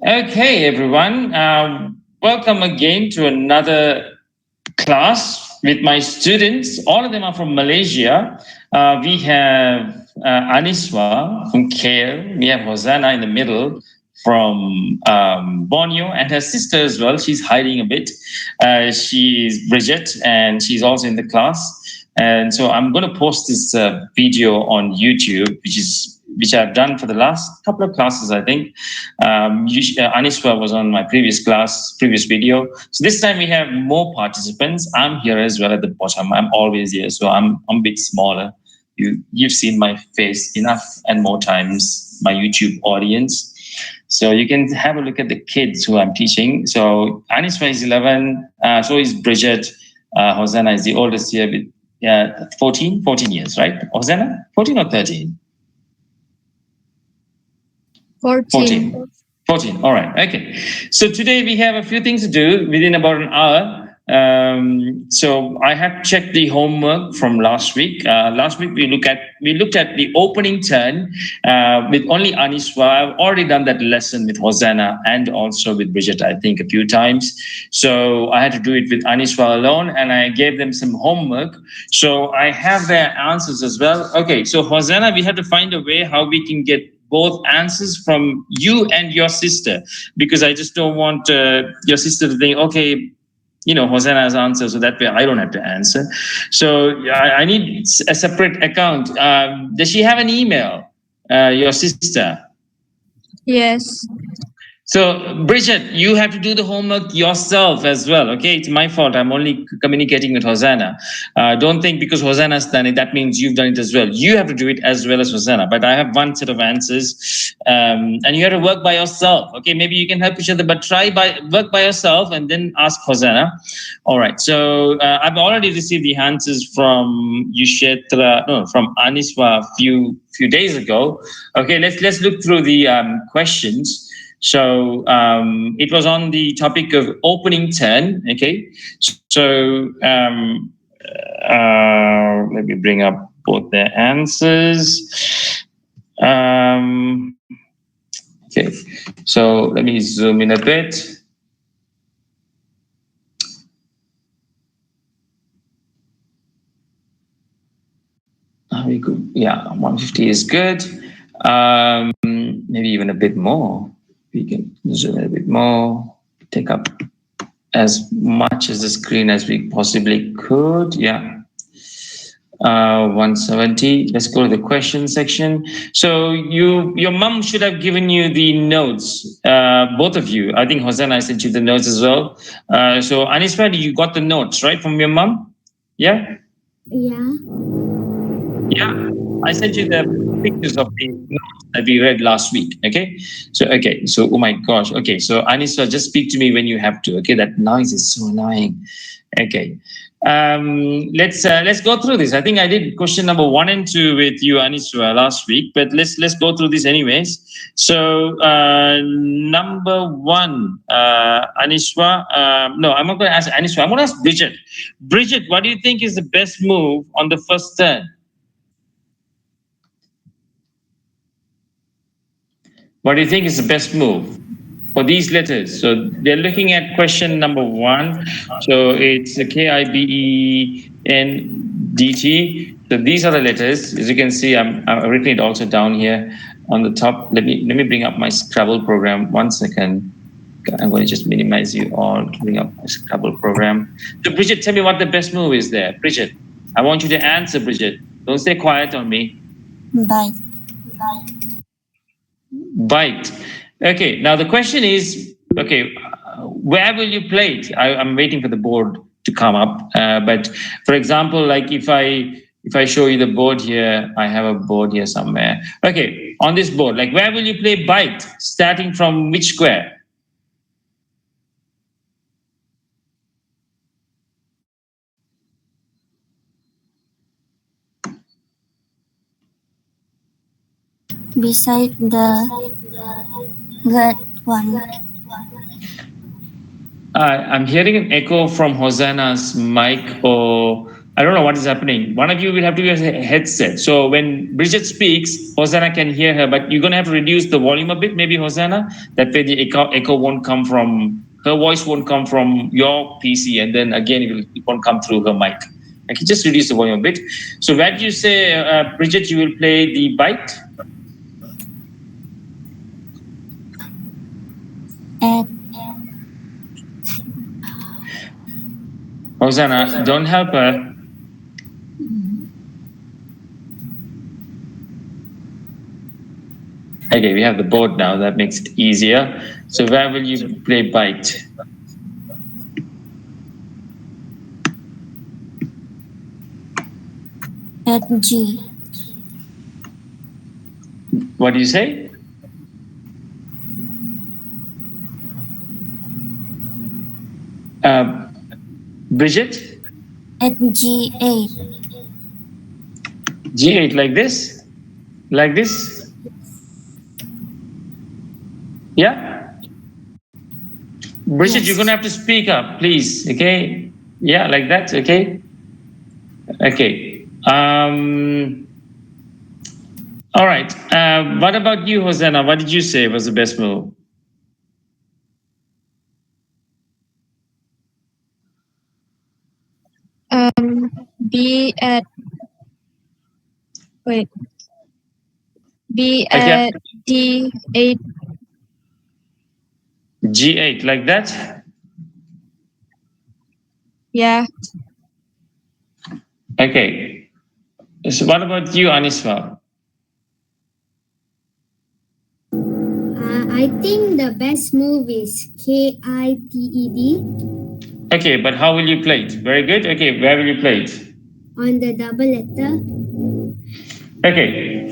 Okay, everyone. Welcome again to another class with my students. All of them are from Malaysia. We have Aniswa from KL. We have Hosanna in the middle from Borneo, and her sister as well. She's hiding a bit. She's Bridget, and she's also in the class. And so I'm going to post this video on YouTube, which I've done for the last couple of classes, I think. Aniswa was on my previous video. So this time we have more participants. I'm here as well at the bottom. I'm always here, so I'm a bit smaller. You've seen my face enough and more times, my YouTube audience. So you can have a look at the kids who I'm teaching. So Aniswa is 11, so is Bridget. Hosanna is the oldest here with 14 years, right? Hosanna, 14 or 13? 14. All right. Okay. So today we have a few things to do within about an hour. So I have checked the homework from last week. Last week we looked at the opening turn with only Aniswa. I've already done that lesson with Hosanna and also with Bridget, I think, a few times. So I had to do it with Aniswa alone, and I gave them some homework. So I have their answers as well. Okay. So Hosanna, we have to find a way how we can get both answers from you and your sister, because I just don't want your sister to think, okay, Hosanna's answer, so that way I don't have to answer. So I need a separate account. Does she have an email, your sister? Yes. So, Bridget, you have to do the homework yourself as well, okay? It's my fault. I'm only communicating with Hosanna. Don't think because Hosanna's done it, that means you've done it as well. You have to do it as well as Hosanna. But I have one set of answers, and you have to work by yourself, okay? Maybe you can help each other, but work by yourself and then ask Hosanna. All right. So I've already received the answers from from Aniswa a few days ago. Okay, let's look through the questions. So it was on the topic of opening turn. Okay, so let me bring up both their answers. Okay, so let me zoom in a bit. Yeah, 150 is good. Maybe even a bit more. We can zoom in a bit more, take up as much as the screen as we possibly could. Yeah. 170. Let's go to the question section. So your mom should have given you the notes, both of you. I think Hosanna, I sent you the notes as well. So Aniswa, you got the notes, right, from your mom? Yeah? Yeah. Yeah. I sent you the pictures of the notes that we read last week. Okay. So oh my gosh. Okay. So Aniswa, just speak to me when you have to. Okay. That noise is so annoying. Okay. Let's go through this. I think I did question number 1 and 2 with you, Aniswa, last week, but let's go through this anyways. So number 1, Aniswa. No, I'm not going to ask Aniswa. I'm going to ask Bridget. Bridget, what do you think is the best move on the first turn? What do you think is the best move for these letters? So they're looking at question number 1. So it's KIBENDT. So these are the letters. As you can see, I've written it also down here on the top. Let me bring up my Scrabble program. 1 second. I'm going to just minimize you all to bring up my Scrabble program. So Bridget, tell me what the best move is there. Bridget, I want you to answer, Bridget. Don't stay quiet on me. Bite. Okay, now the question is, okay, where will you play it? I'm waiting for the board to come up. But for example, like if I show you the board here, I have a board here somewhere. Okay, on this board, like where will you play bite? Starting from which square? Beside the red one. I'm hearing an echo from Hosanna's mic, or I don't know what is happening. One of you will have to use a headset. So when Bridget speaks, Hosanna can hear her, but you're going to have to reduce the volume a bit, maybe, Hosanna. That way the echo won't come from, her voice won't come from your PC, and then again, it won't come through her mic. I can just reduce the volume a bit. So where do you say, Bridget, you will play the bite? At Hosanna, don't help her. Okay, we have the board now. That makes it easier. So where will you play bite? at G. What do you say? Bridget? At G8. G8, like this? Like this? Yeah? Bridget, Yes. you're going to have to speak up, please. Okay? Yeah, like that. Okay? Okay. All right. What about you, Hosanna? What did you say was the best move? B at wait. B Okay. at D8. G8, like that? Yeah. Okay. So what about you, Aniswa? I think the best move is KITED Okay, but how will you play it? Very good. Okay, where will you play it? on the double letter. Okay.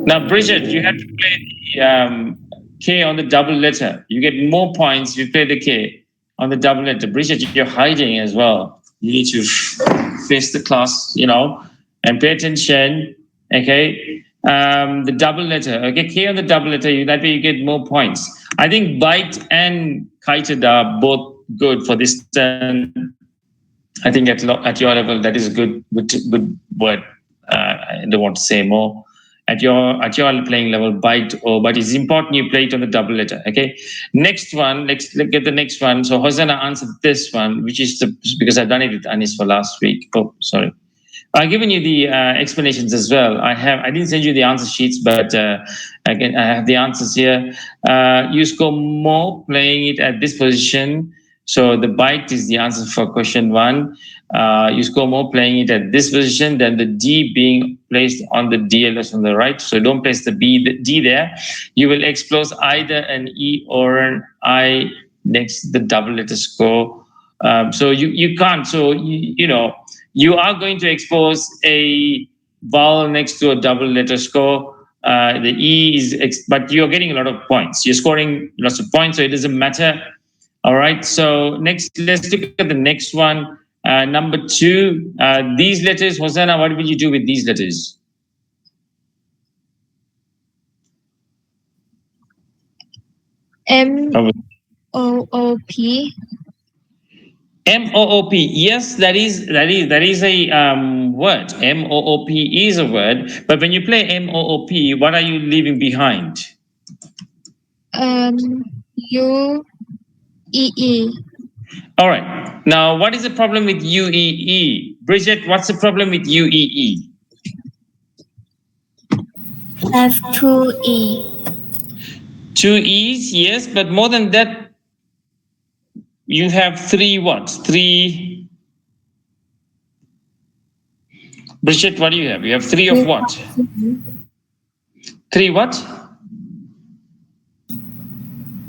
Now, Bridget, you have to play the K on the double letter. You get more points if you play the K on the double letter. Bridget, you're hiding as well. You need to face the class, and pay attention. Okay. The double letter. Okay, K on the double letter. That way you get more points. I think bite and kited are both good for this turn. I think at your level, that is a good word. I don't want to say more. At your playing level, bite or but it's important you play it on the double letter. Okay. Next one, let's get the next one. So Hosanna answered this one, which is because I've done it with Anis for last week. Oh, sorry. I've given you the explanations as well. I didn't send you the answer sheets, but again, I have the answers here. You score more playing it at this position. So the bite is the answer for question one. You score more playing it at this position than the D being placed on the DLS on the right. So don't place the D there. You will expose either an E or an I next to the double letter score. So you can't. So you are going to expose a vowel next to a double letter score. The E is, but you're getting a lot of points. You're scoring lots of points, so it doesn't matter. All right. So next, let's look at the next one. Number two, these letters, Hosanna, what will you do with these letters? MOOP. MOOP. Yes, that is a word. MOOP is a word. But when you play MOOP, what are you leaving behind? UEE. All right. Now, what is the problem with UEE? Bridget, what's the problem with UEE? F2E. Two E's, yes, but more than that, you have three what? Three. Bridget, what do you have? You have three of what? Three what?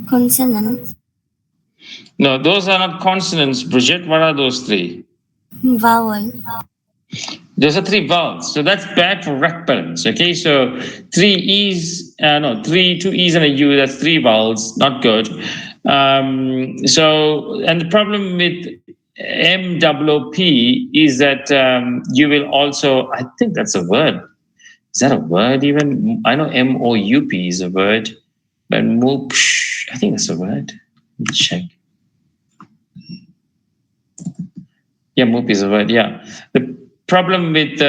Consonant. No, those are not consonants, Bridget. What are those three? Vowel. Those are three vowels. So that's bad for rec parents. Okay, so three E's, two E's and a U, that's three vowels, not good. And the problem with MOOP is that you will also, I think that's a word. Is that a word even? I know MOUP is a word, but MOOP, I think that's a word. Let me check. Yeah, moop is a word. Yeah. The problem with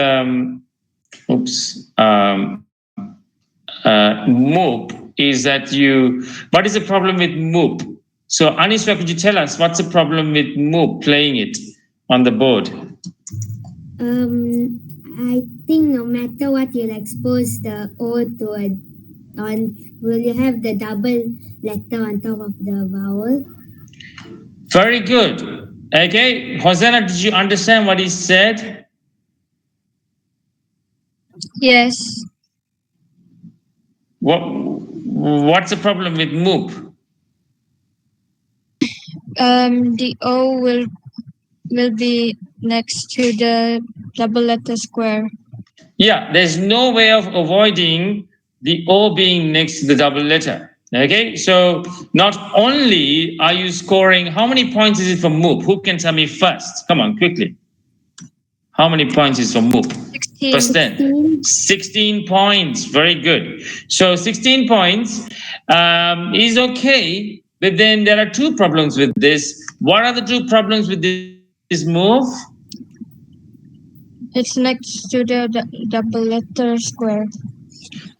moop is that you. What is the problem with moop? So, Aniswa, could you tell us what's the problem with moop playing it on the board? I think no matter what you'll expose the O to a on, will you have the double letter on top of the vowel? Very good. Okay, Hosanna, did you understand what he said? Yes. What's the problem with moop? The O will be next to the double letter square. Yeah, there's no way of avoiding the O being next to the double letter. Okay, so not only are you scoring, how many points is it for moop? Who can tell me first? Come on, quickly. How many points is for moop? 16. First 10. 16 points. Very good. So 16 points is okay, but then there are two problems with this. What are the two problems with this move? It's next to the double letter square.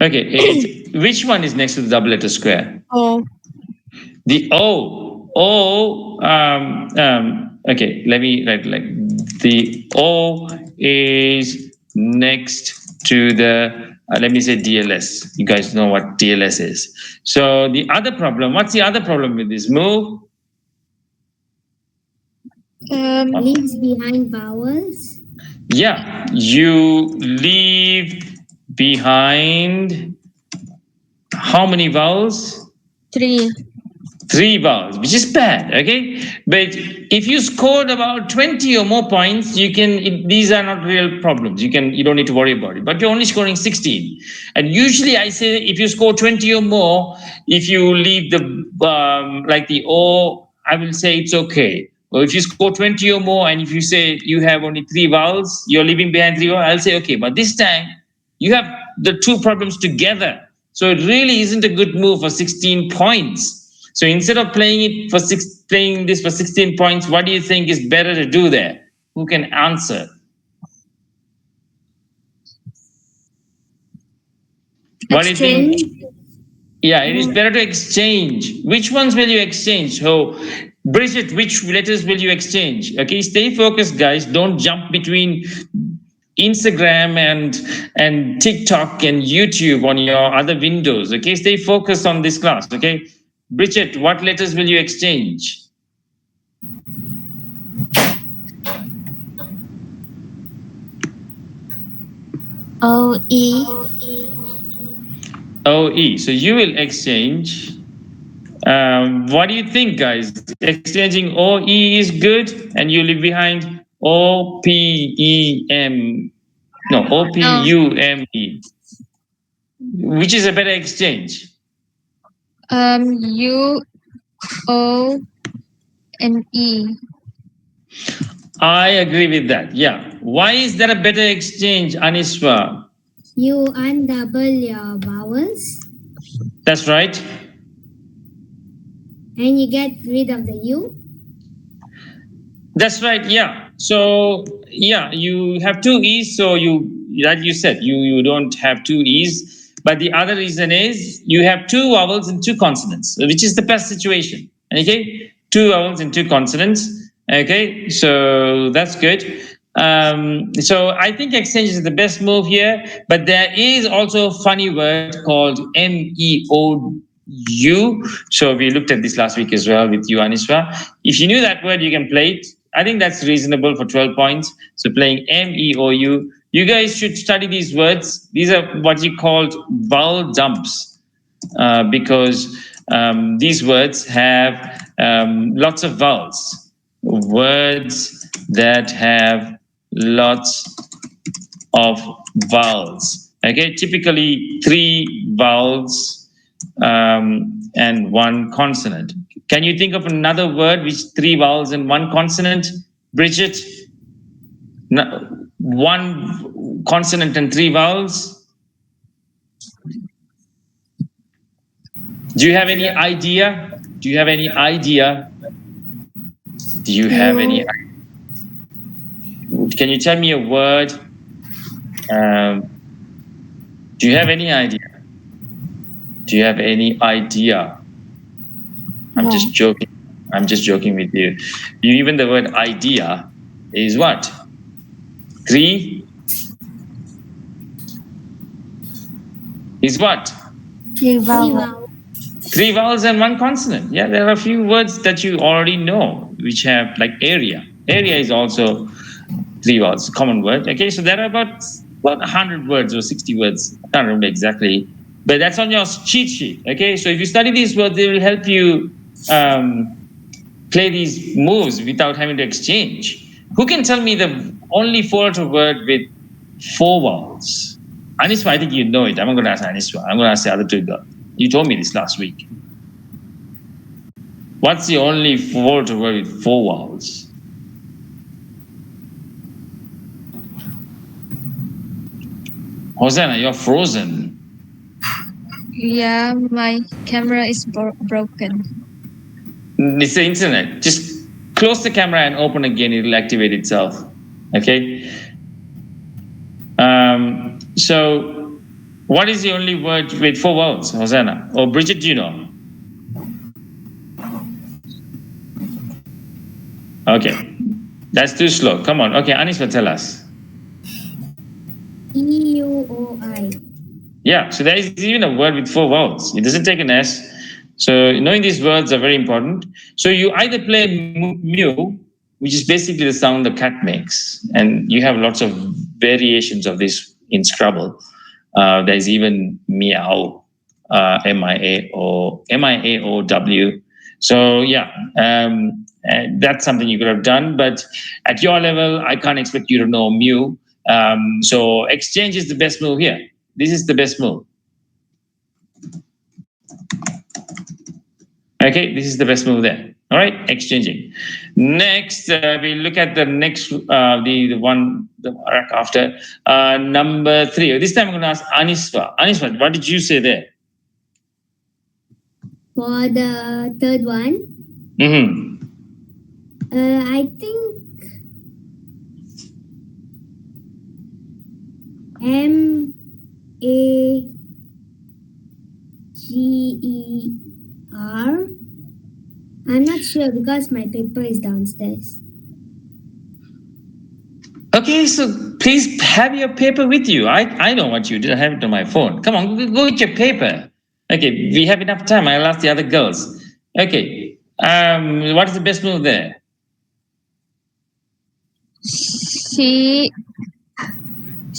Okay, which one is next to the double letter square? O. The O. Okay, let me write like the O is next to the, let me say DLS. You guys know what DLS is. So the other problem, what's the other problem with this move? Leaves behind vowels. Yeah, you leave behind how many vowels? 3. 3 vowels, which is bad. Okay, but if you scored about 20 or more points, you can. These are not real problems. You don't need to worry about it. But you're only scoring 16, and usually I say if you score 20 or more, if you leave the like the O, I will say it's okay. Or if you score 20 or more, and if you say you have only 3 vowels, you're leaving behind 3 vowels, I'll say okay. But this time you have the two problems together, so it really isn't a good move for 16 points. So instead of playing this for 16 points, what do you think is better to do there? Who can answer? What do you think? Yeah, it is better to exchange. Which ones will you exchange? So, Bridget, which letters will you exchange? Okay, stay focused, guys. Don't jump between Instagram and TikTok and YouTube on your other windows. Okay, stay focused on this class. Okay, Bridget, what letters will you exchange? O-E. OE. So you will exchange. What do you think, guys? Exchanging OE is good, and you leave behind OPEM. No, OPUME. Which is a better exchange? U O and E. I agree with that. Yeah. Why is that a better exchange, Aniswa? You undouble your vowels. That's right. And you get rid of the U. That's right. Yeah. So yeah, you have 2 E's. So like you said, you don't have 2 E's. But the other reason is you have 2 vowels and 2 consonants, which is the best situation. Okay, 2 vowels and 2 consonants. Okay, so that's good. So I think exchange is the best move here. But there is also a funny word called MEOU. So we looked at this last week as well with you, Aniswa. If you knew that word, you can play it. I think that's reasonable for 12 points. So playing MEOU. You guys should study these words. These are what you called vowel dumps because these words have lots of vowels. Words that have lots of vowels. Okay, typically 3 vowels and 1 consonant. Can you think of another word which 3 vowels and 1 consonant, Bridget? 1 consonant and 3 vowels. Do you have any idea? Do you have any idea? Do you have any? can you tell me a word? Do you have any idea? Do you have any idea? I'm No. just joking. I'm just joking with you. Even the word idea is what? Three is what? Three Three vowel. vowel. Three vowels and one consonant. Yeah, there are a few words that you already know, which have like area. Area is also three vowels, common word. Okay, so there are about 100 words or 60 words. I can't remember exactly, but that's on your cheat sheet. Okay, so if you study these words, they will help you play these moves without having to exchange. Who can tell me the only four-letter word with four vowels? Aniswa, I think you know it. I'm not going to ask Aniswa. I'm going to ask the other two girls. You told me this last week. What's the only four-letter word with four vowels? Hosanna, you're frozen. Yeah, my camera is broken. It's the internet. Just close the camera and open again. It will activate itself. Okay. So, what is the only word with four vowels, Hosanna? Or Bridget, do you know? Okay. That's too slow. Come on. Okay, Aniswa, tell us. EUOI. Yeah, so there is even a word with four vowels. It doesn't take an S. So knowing these words are very important. So you either play mew, which is basically the sound the cat makes, and you have lots of variations of this in Scrabble. There's even meow, MIAO, So yeah, and that's something you could have done. But at your level, I can't expect you to know mew. So exchange is the best move here. This is the best move. Okay, this is the best move there. All right, exchanging. Next, we look at the next, the one the rack after number 3. This time I'm going to ask Aniswa. Aniswa, what did you say there? For the third one, I think MAGER. I'm not sure because my paper is downstairs. Okay, so please have your paper with you. I know what you did. I have it on my phone. Come on, go with your paper. Okay, we have enough time. I'll ask the other girls. Okay, what is the best move there?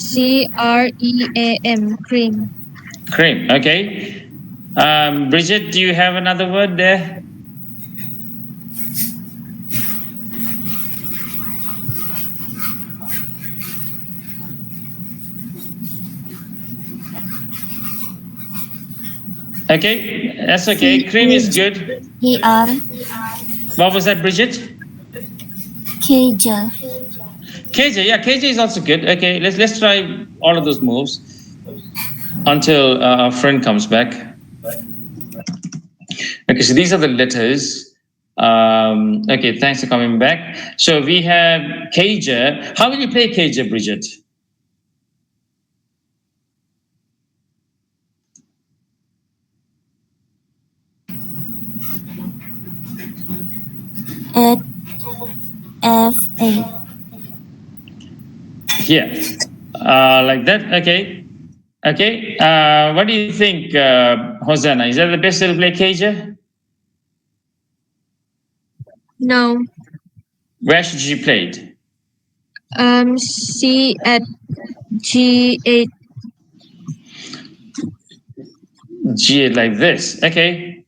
CREAM, cream. Cream. Okay. Bridget, do you have another word there? Okay, that's okay. Cream is good. ER. What was that, Bridget? KJ. KJ, yeah, KJ is also good. Okay, let's try all of those moves until our friend comes back. Okay, so these are the letters. Okay, thanks for coming back. So we have KJ. How will you play KJ, Bridget? F8. Yeah, like that. Okay. Okay. What do you think, Hosanna? Is that the best way to play KJ? No. Where should she play it? C at G8. G8 like this. Okay.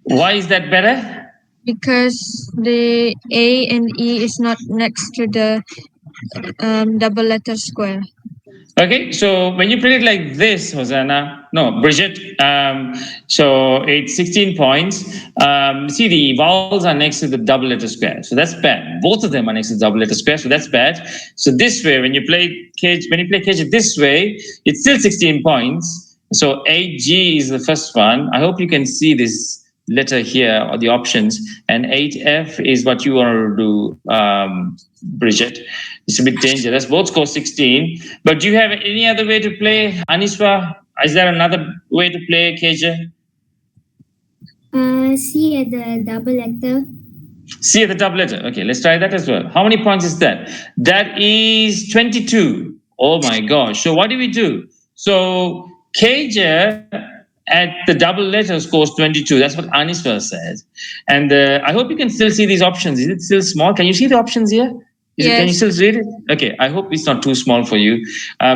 Why is that better? Because the A and E is not next to the double letter square. Okay, so when you play it like this, Hosanna, no, Bridget, so it's 16 points. See, the vowels are next to the double letter square, so that's bad. Both of them are next to the double letter square, so that's bad. So this way, when you play cage this way, it's still 16 points. So 8G is the first one. I hope you can see this letter here or the options, and 8F is what you want to do, Bridget. It's a bit dangerous. Both score 16. But do you have any other way to play, Aniswa? Is there another way to play, KJ? C at the double letter. C at the double letter. Okay, let's try that as well. How many points is that? That is 22. Oh my gosh. So what do we do? So KJ at the double letter scores 22. That's what Aniswa says. And I hope you can still see these options. Is it still small? Can you see the options here? Can you still read it? Okay, I hope it's not too small for you.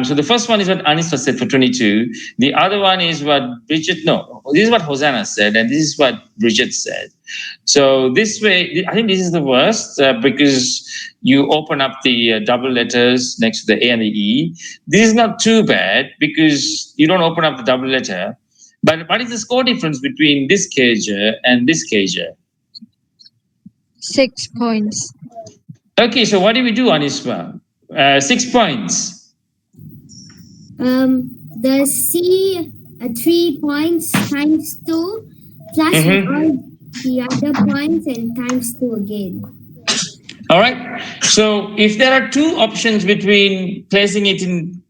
So the first one is what Aniswa said for 22. The other one is what Bridget, no, this is what Hosanna said, and this is what Bridget said. So this way, I think this is the worst because you open up the double letters next to the A and the E. This is not too bad because you don't open up the double letter. But what is the score difference between this KJ and this KJ? 6 points. Okay, so what do we do, Aniswa? 6 points. The C 3 points times 2 plus all the other points and times 2 again. All right. So if there are two options between placing it in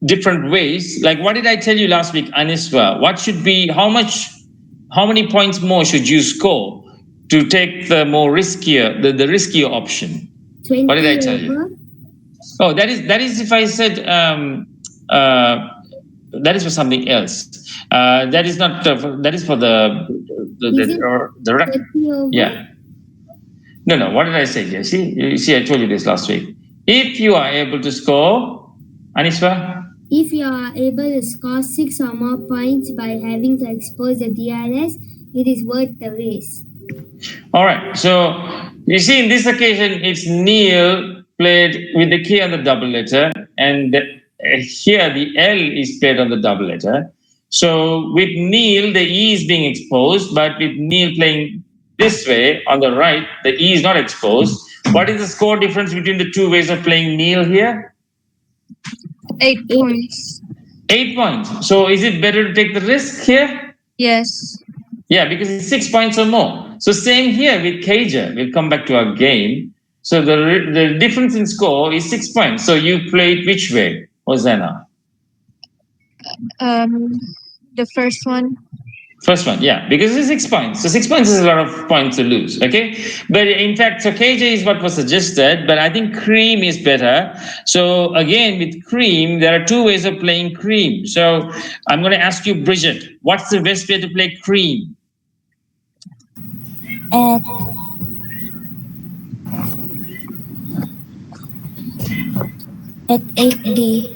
different ways, like what did I tell you last week, Aniswa? What should be, how many points more should you score to take the more riskier, the riskier option? 20 what did I tell you? Oh, that is if I said that is for something else. That is not that is for the yeah. No. What did I say here? See, I told you this last week. If you are able to score, Aniswa. If you are able to score 6 or more points by having to expose the DRS, it is worth the risk. All right. So you see, in this occasion, it's Neil played with the K on the double letter, and here the L is played on the double letter. So with Neil, the E is being exposed, but with Neil playing this way on the right, the E is not exposed. What is the score difference between the two ways of playing Neil here? 8 points. 8 points. So is it better to take the risk here? Yes. Yeah, because it's 6 points or more. So same here with KJ. We'll come back to our game. So the difference in score is 6 points. So you played which way, Hosanna? The first one. First one, yeah, because it's 6 points. So 6 points is a lot of points to lose, okay? But in fact, so KJ is what was suggested, but I think cream is better. So again, with cream, there are two ways of playing cream. So I'm going to ask you, Bridget, what's the best way to play cream? At 8D.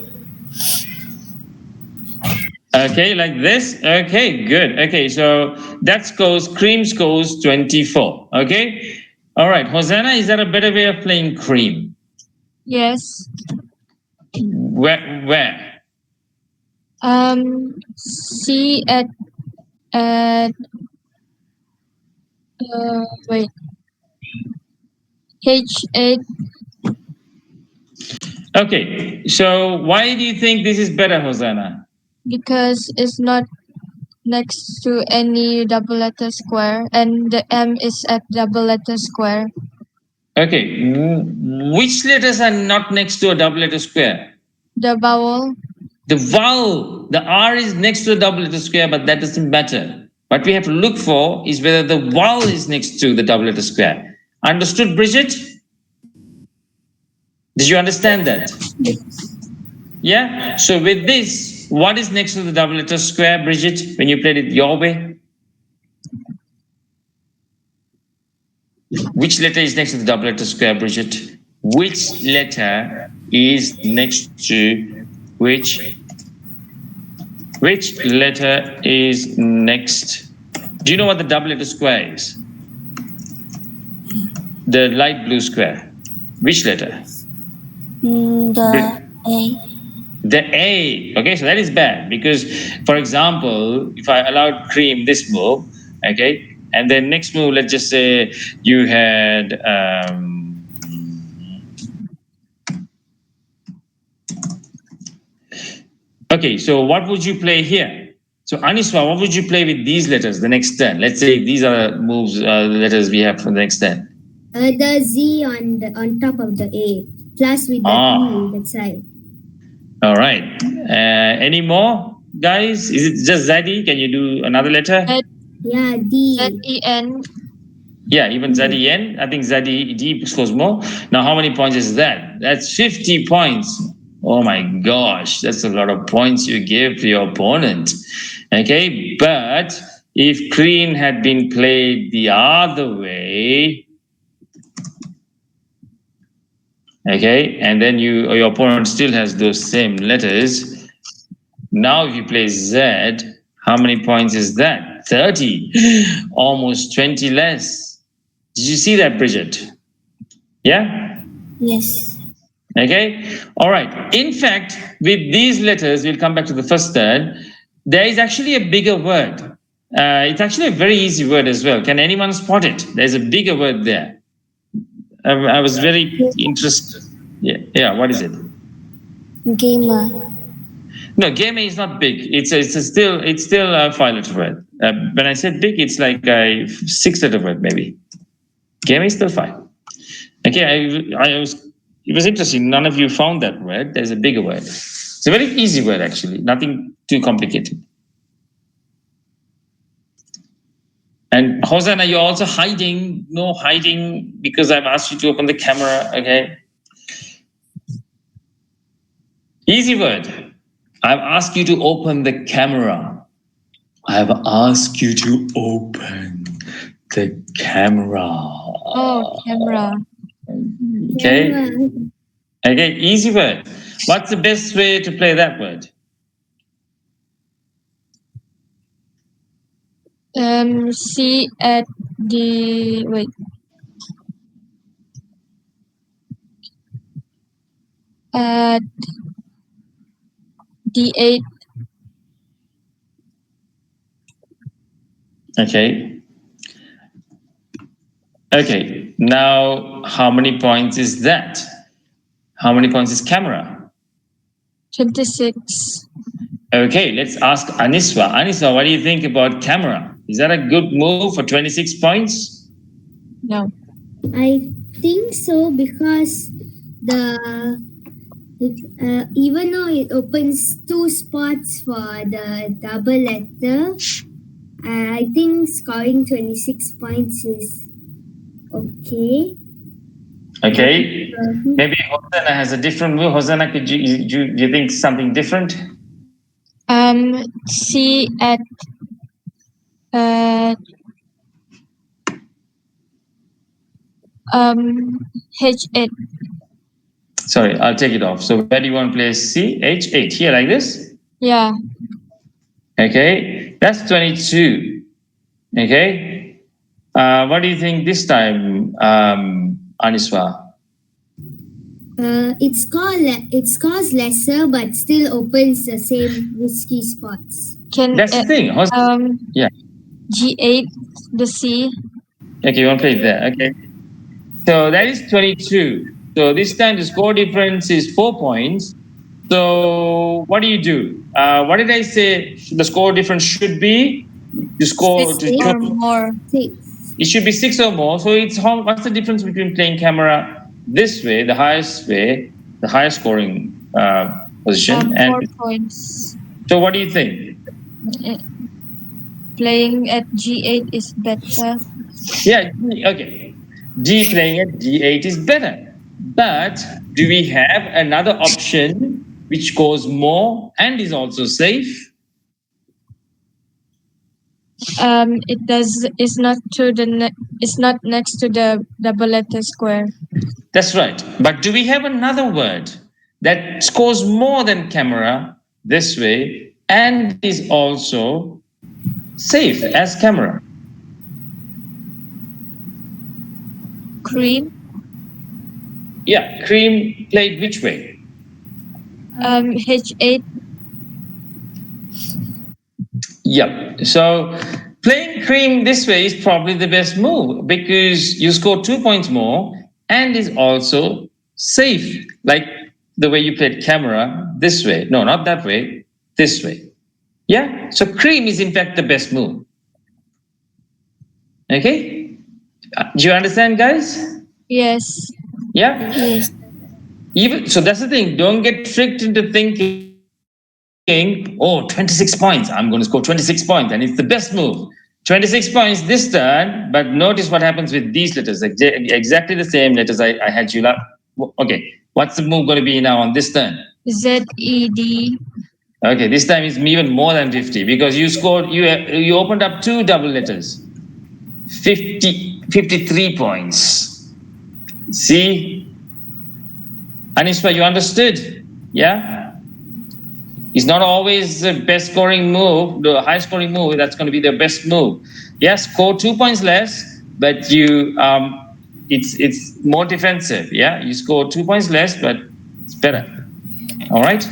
Okay, like this. Okay, good. Okay, so that scores, cream scores 24. Okay. All right, Hosanna, is that a better way of playing cream? Yes. Where? C at wait. H8. Okay, so why do you think this is better, Hosanna? Because it's not next to any double letter square, and the M is at double letter square. Okay, which letters are not next to a double letter square? The vowel. The vowel, the R is next to a double letter square, but that doesn't matter. What we have to look for is whether the vowel is next to the double letter square. Understood, Bridget? Did you understand that? Yeah? So with this, what is next to the double letter square, Bridget, when you played it your way? Which letter is next to the double letter square, Bridget? Which letter is next to which letter is next? Do you know what the double letter square is? The light blue square. Which letter? The A. The A. Okay, so that is bad because, for example, if I allowed cream this move, okay, and then next move, let's just say you had okay, so what would you play here? So Aniswa, what would you play with these letters the next turn? Let's say these are moves, letters we have for the next turn. The Z on top of the A plus with the E on that side. All right. Any more, guys? Is it just Zaddy? Can you do another letter? Yeah, D. Z-E-N. Yeah, even ZEN. I think ZD scores more. Now, how many points is that? That's 50 points. Oh my gosh, that's a lot of points you give to your opponent. Okay, but if Green had been played the other way, okay, and then your opponent still has those same letters. Now, if you play Z, how many points is that? 30, almost 20 less. Did you see that, Bridget? Yeah? Yes. Okay? All right. In fact, with these letters, we'll come back to the first turn. There is actually a bigger word. It's actually a very easy word as well. Can anyone spot it? There's a bigger word there. I was very interested. Yeah. What is it? Gamer. No, game is not big. It's still a five-letter word. When I said big, it's like a six-letter word maybe. Game is still five. Okay, it was interesting. None of you found that word. There's a bigger word. It's a very easy word actually. Nothing too complicated. And Hosanna, you're also hiding. No hiding because I've asked you to open the camera. Okay. Easy word. I've asked you to open the camera. I've asked you to open the camera. Oh, camera. Okay. Okay, easy word. What's the best way to play that word? C at the wait. At D8. Okay. Okay. Now, how many points is that? How many points is camera? 26. Okay, let's ask Aniswa. Aniswa, what do you think about camera? Is that a good move for 26 points? No. I think so because even though it opens two spots for the double letter, I think scoring 26 points is okay. Okay. Maybe Hosanna has a different move. Hosanna, do you think something different? C at H8. Sorry, I'll take it off. So where do you want to place C? H8 here like this? Yeah. Okay, that's 22. Okay. What do you think this time, Aniswa? It scores lesser, but still opens the same risky spots. That's the thing. Yeah. G8, the C. Okay, you want to play it there. Okay. So that is 22. So this time the score difference is 4 points. So what do? What did I say the score difference should be? The score or more. 6. It should be 6 or more. So what's the difference between playing camera this way, the highest scoring position, 4 points. So what do you think? Playing at G8 is better. Yeah, okay. G playing at G8 is better. But do we have another option which scores more and is also safe? It's not next to the double letter square. That's right. But do we have another word that scores more than camera this way and is also safe as camera? Cream. Yeah, cream played which way? H8. Yep. So playing cream this way is probably the best move because you score 2 points more and is also safe, like the way you played camera this way. No, not that way, this way. Yeah, so cream is in fact the best move. Okay, do you understand, guys? Yes. Yeah. Yes. Even so, that's the thing. Don't get tricked into thinking, oh, 26 points. I'm going to score 26 points, and it's the best move. 26 points this turn, but notice what happens with these letters. Exactly the same letters I had you. Okay, what's the move going to be now on this turn? Z E D. Okay, this time is even more than 50 because you scored. You opened up two double letters. 53 points. See, Anispa, you understood? Yeah. It's not always the best scoring move, the high scoring move. That's going to be the best move. Yes, score 2 points less, but it's more defensive. Yeah, you score 2 points less, but it's better. All right.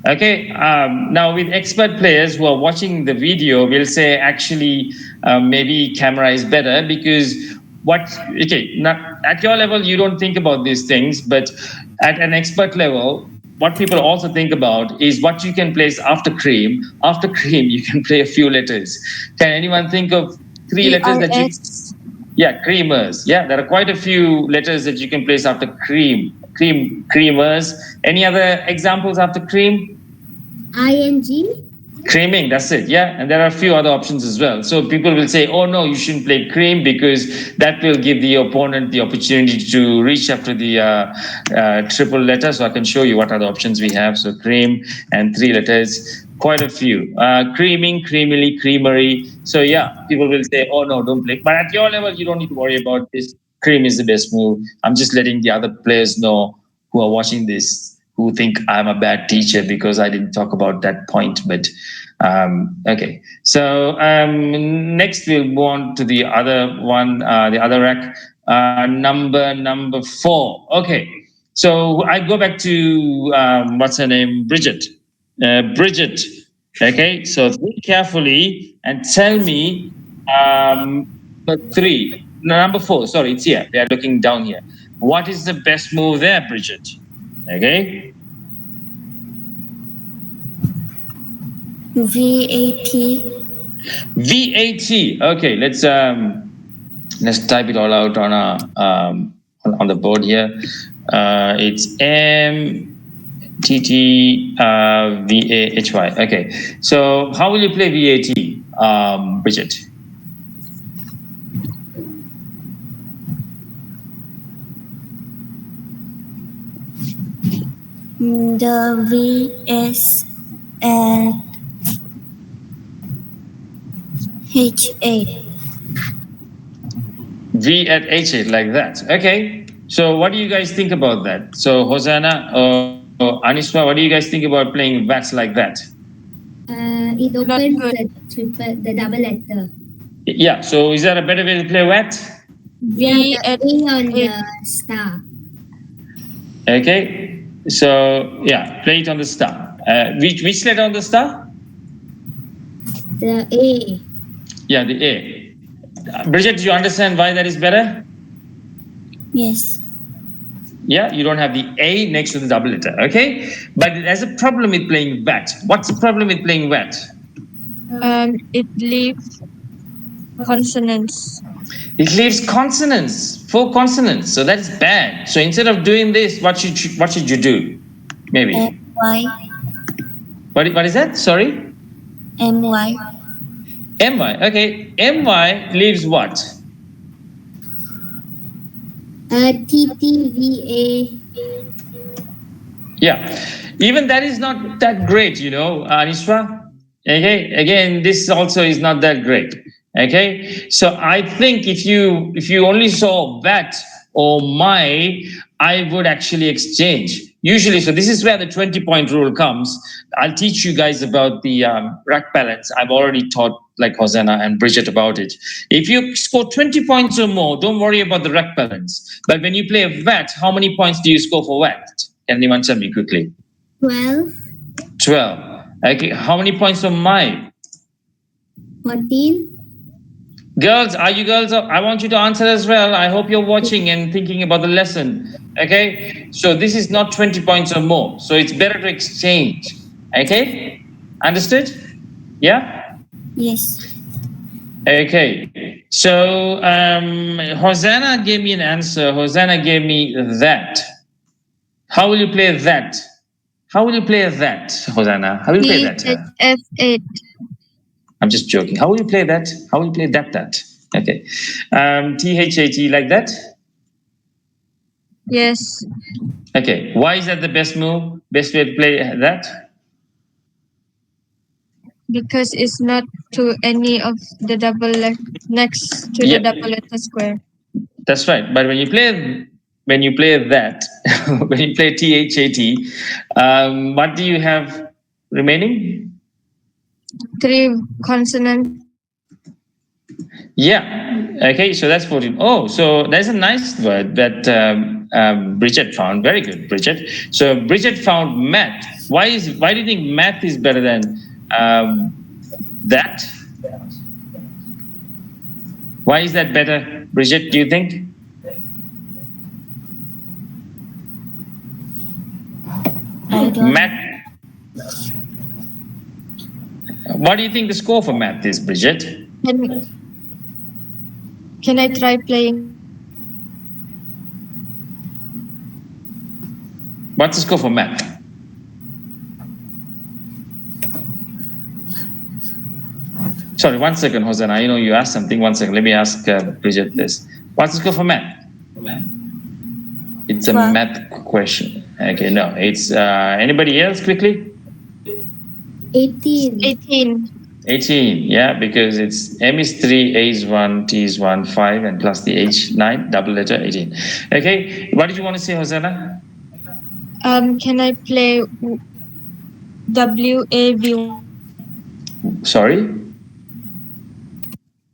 Okay. Now with expert players who are watching the video, we'll say actually maybe camera is better because what? Okay, not at your level you don't think about these things, but at an expert level, what people also think about is what you can place after cream. After cream, you can play a few letters. Can anyone think of three letters that you? ERS. Yeah, creamers. Yeah, there are quite a few letters that you can place after creamers. Any other examples after cream? ING. Creaming, that's it. Yeah, and there are a few other options as well. So people will say, oh no, you shouldn't play cream because that will give the opponent the opportunity to reach after the triple letter. So I can show you what other options we have. So cream and three letters, quite a few. Creaming, creamily, creamery. So yeah, people will say, oh no, don't play. But at your level, you don't need to worry about this. Cream is the best move. I'm just letting the other players know who are watching this, who think I'm a bad teacher because I didn't talk about that point. But okay, so next we'll move on to the other one, the other rack, number 4. Okay, so I go back to what's her name, Bridget. Bridget. Okay, so think carefully and tell me number 3, no, number 4. Sorry, it's here. We are looking down here. What is the best move there, Bridget? Okay. VAT. VAT. Okay, let's type it all out on on the board here. It's MTT Okay. So how will you play VAT, Bridget? The VS at H8. V at H8 like that. Okay. So what do you guys think about that? So Hosanna or Aniswa, what do you guys think about playing VATs like that? It opens the double letter. Yeah. So is that a better way to play VAT? V at A on the star. Okay. So yeah, play it on the star. Which letter on the star? The A. Yeah, the A. Bridget, do you understand why that is better? Yes. Yeah, you don't have the A next to the double letter. Okay. But there's a problem with playing VAT. What's the problem with playing VAT? It leaves consonants. It leaves consonants, 4 consonants. So that's bad. So instead of doing this, what should you do? Maybe. MY. What is that? Sorry? MY. MY. Okay. MY leaves what? TTVA. Yeah. Even that is not that great, Aniswa. Okay. Again, this also is not that great. Okay. So I think if you only saw that or my, I would actually exchange. Usually, so this is where the 20-point rule comes. I'll teach you guys about the rack balance. I've already taught like Hosanna and Bridget about it. If you score 20 points or more, don't worry about the rack balance. But when you play a VAT, how many points do you score for VAT? Can anyone tell me quickly? 12. 12. Okay, how many points for my? 14. Girls, are you girls? I want you to answer as well. I hope you're watching and thinking about the lesson. Okay, so this is not 20 points or more. So it's better to exchange. Okay, understood? Yeah? Yes. Okay. So Hosanna gave me an answer. Hosanna gave me that. How will you play that? How will you play that, Hosanna? How will you play that? THF8. I'm just joking. How will you play that? How will you play that? Okay. THAT like that? Yes, Okay. Why is that the best move? Best way to play that? because it's not to any of the next to the Yeah, double letter square. that's right. But when you play that, when you play THAT, what do you have remaining? 3 consonants. Yeah. Okay. So that's 14. Oh, so there's a nice word that Bridget found. Very good, Bridget. So Bridget found math. Why do you think math is better than that? Why is that better, Bridget? Do you think? I don't. Math. What do you think the score for math is, Bridget? Can I try playing? What's the score for math? Sorry, 1 second, Hosanna. I know you asked something. 1 second. Let me ask Bridget this. What's the score for math? It's a math question. Okay, no. It's anybody else quickly? 18. 18. 18, yeah, because it's M is 3, A is 1, T is 1, 5, and plus the H, 9, double letter, 18. Okay, what did you want to say, Hosanna? Can I play WAV? Sorry?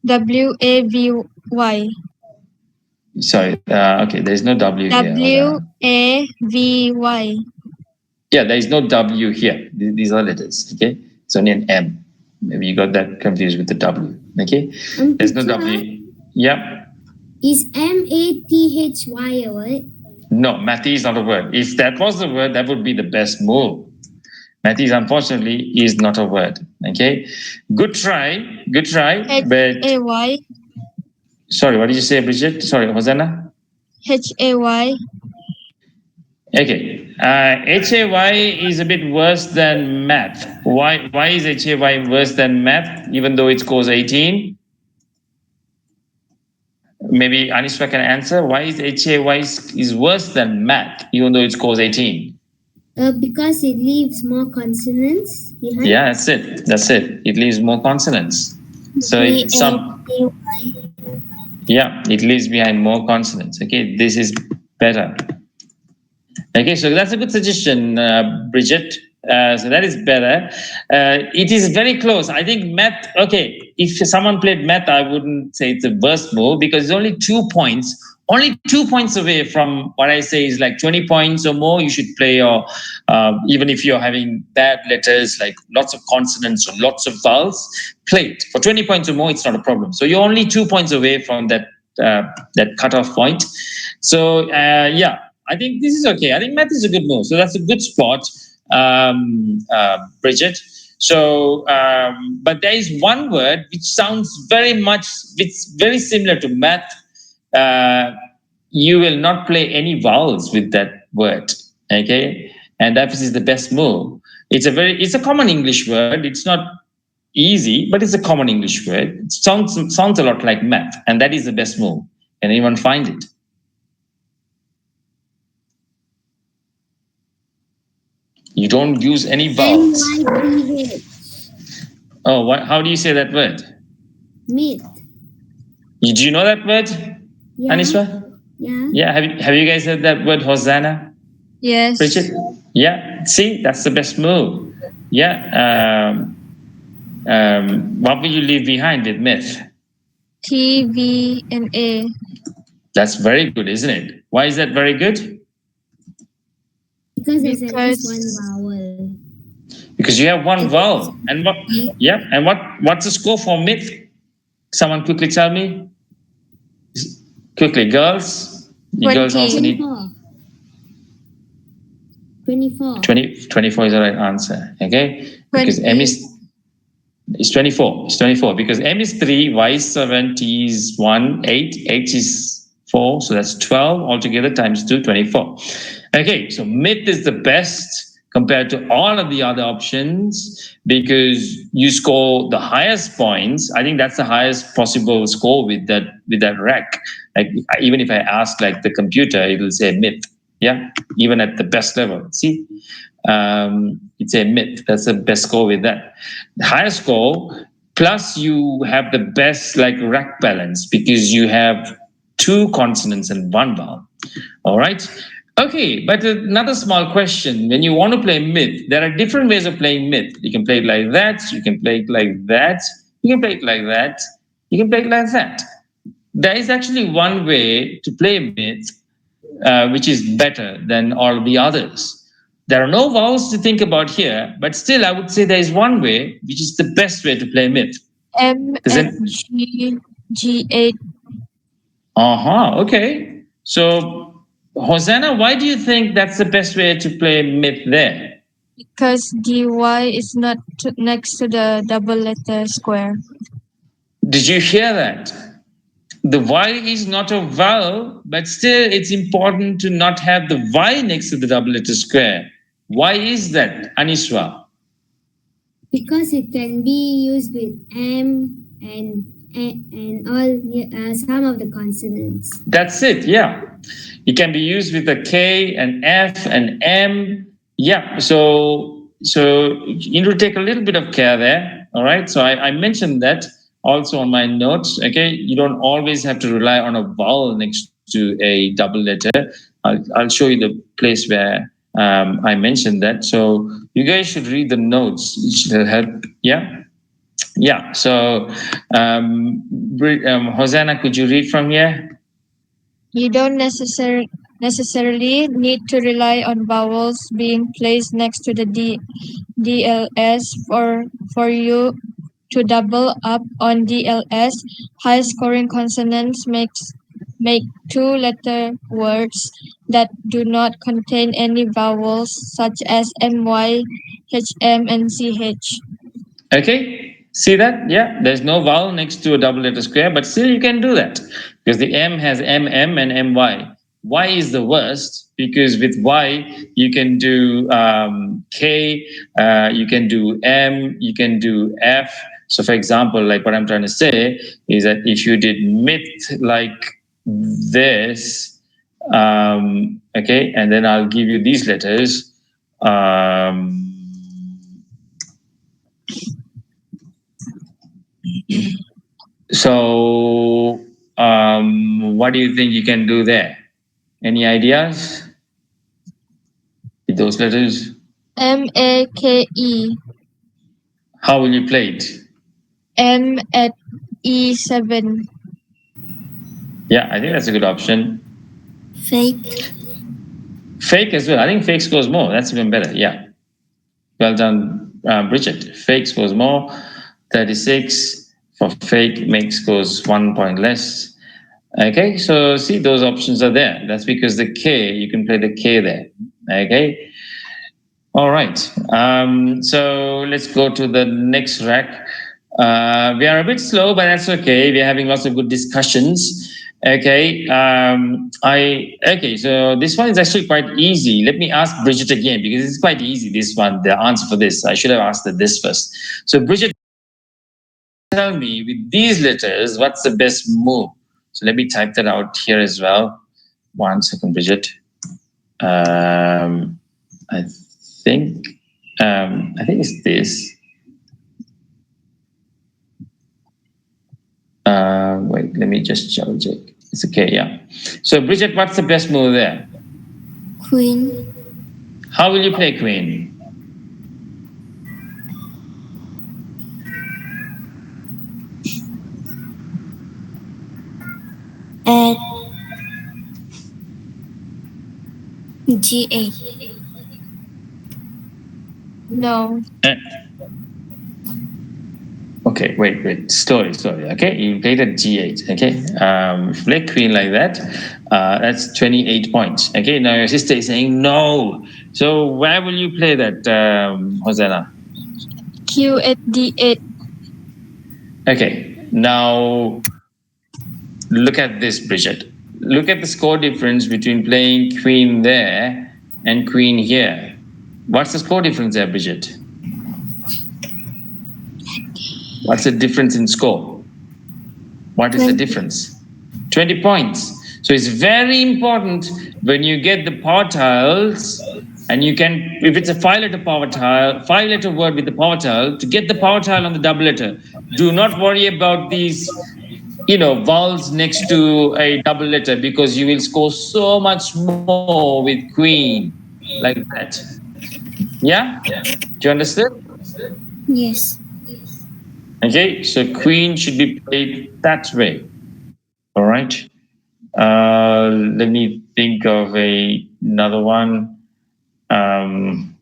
WAVY. Sorry, okay, there's no W here, Hosanna. WAVY. Yeah, there is no W here. These are letters, okay? It's only an M. Maybe you got that confused with the W, okay? There's no W. Yep. Is MATHY a word? No, Mathy is not a word. If that was the word, that would be the best move. Mathy, unfortunately, is not a word. Okay, good try, but HAY. sorry, what did you say, Bridget? Sorry, Hosanna. HAY. Okay, HAY is a bit worse than math. Why is HAY worse than math, even though it scores 18? Maybe Anisha can answer. Why is HAY is worse than math, even though it scores 18? Because it leaves more consonants behind. Yeah, that's it. That's it. It leaves more consonants. So it's some. Yeah, it leaves behind more consonants. Okay, this is better. Okay, so that's a good suggestion, Bridget. So that is better. It is very close. I think math. Okay, if someone played math, I wouldn't say it's a worst move because it's only 2 points. Only 2 points away from what I say is like 20 points or more. You should play, or even if you're having bad letters like lots of consonants or lots of vowels, play it for 20 points or more. It's not a problem. So you're only 2 points away from that cutoff point. So yeah. I think this is okay. I think math is a good move. So that's a good spot, Bridget. So, but there is one word which sounds it's very similar to math. You will not play any vowels with that word. Okay. And that is the best move. It's a common English word. It's not easy, but it's a common English word. It sounds a lot like math. And that is the best move. Can anyone find it? You don't use any vowels. MYTH. Oh, how do you say that word? Myth. Do you know that word, Yeah. Aniswa? Yeah. Yeah. Have you guys heard that word, Hosanna? Yes. Bridget? Yeah. See, that's the best move. Yeah. What will you leave behind with myth? T, V, and A. That's very good, isn't it? Why is that very good? Because there's at least one vowel. Because you have one vowel. And what? Yeah. And what's the score for myth? Someone quickly tell me. Quickly, girls. You 20. girls also need 24. 24 is the right answer. Okay. Because 20. It's 24. It's 24 because M is 3, Y is 7, T is 1, 8, H is 4. So that's 12 altogether times 2, 24. Okay, so myth is the best compared to all of the other options because you score the highest points. I think that's the highest possible score with that rack. Like even if I ask like the computer, it will say myth. Yeah, even at the best level. See, it's a myth. That's the best score with that. The highest score, plus you have the best like rack balance because you have 2 consonants and 1 vowel. All right. Okay, but another small question. When you want to play myth, there are different ways of playing myth. You can play it like that, you can play it like that, you can play it like that, you can play it like that. There is actually one way to play myth which is better than all the others. There are no vowels to think about here, but still, I would say there is one way which is the best way to play myth. M Does at it? G8 Okay. So, Hosanna, why do you think that's the best way to play myth there? because DY is not next to the double letter square. Did you hear that? The Y is not a vowel, but still it's important to not have the Y next to the double letter square. Why is that, Aniswa? Because it can be used with M and all some of the consonants. That's it, yeah. It can be used with a K, an F, an M. Yeah, so you need to take a little bit of care there. All right. So I mentioned that also on my notes. Okay, you don't always have to rely on a vowel next to a double letter. I'll show you the place where I mentioned that. So you guys should read the notes. It will help. Yeah. Yeah. So Hosanna, could you read from here? You don't necessarily need to rely on vowels being placed next to the DLS for you to double up on DLS. High scoring consonants make 2-letter words that do not contain any vowels such as MY, HM, and CH. Okay, see that? Yeah, there's no vowel next to a double letter square, but still you can do that because the M has MM and MY. Y is the worst because with Y you can do K, you can do M, you can do F. So, for example, like what I'm trying to say is that if you did myth like this, okay, and then I'll give you these letters. So, what do you think you can do there? Any ideas with those letters? MAKE, How will you play it? M at E7. Yeah, I think that's a good option. Fake. Fake as well. I think fake scores more. That's even better. Yeah. Well done, Bridget. Fake scores more. 36 for fake makes scores 1 point less. Okay, so see, those options are there. That's because the K, you can play the K there. Okay. All right. So let's go to the next rack. We are a bit slow, but that's okay. We're having lots of good discussions. Okay. Okay. So this one is actually quite easy. Let me ask Bridget again because it's quite easy. This one, the answer for this. I should have asked her this first. So Bridget, tell me with these letters, what's the best move? So let me type that out here as well. 1 second, Bridget. I think it's this. Wait, let me just double check. It's okay, yeah. So Bridget, what's the best move there? Queen. How will you play queen? At G8. No. Okay, wait. Slowly. Okay, you played at G8. Okay, if you play queen like that, that's 28 points. Okay, now your sister is saying no. So where will you play that, Hosanna? Q at D8. Okay, now look at this, Bridget. Look at the score difference between playing queen there and queen here. What's the score difference there, Bridget? What's the difference in score? What is the 20. difference? 20 points. So it's very important when you get the power tiles, and you can, if it's a 5-letter power tile, 5-letter word with the power tile, to get the power tile on the double letter. Do not worry about these, vowels next to a double letter, because you will score so much more with queen like that. Yeah? Do you understand? Yes. Okay, so queen should be played that way. All right. Let me think of another one. Um,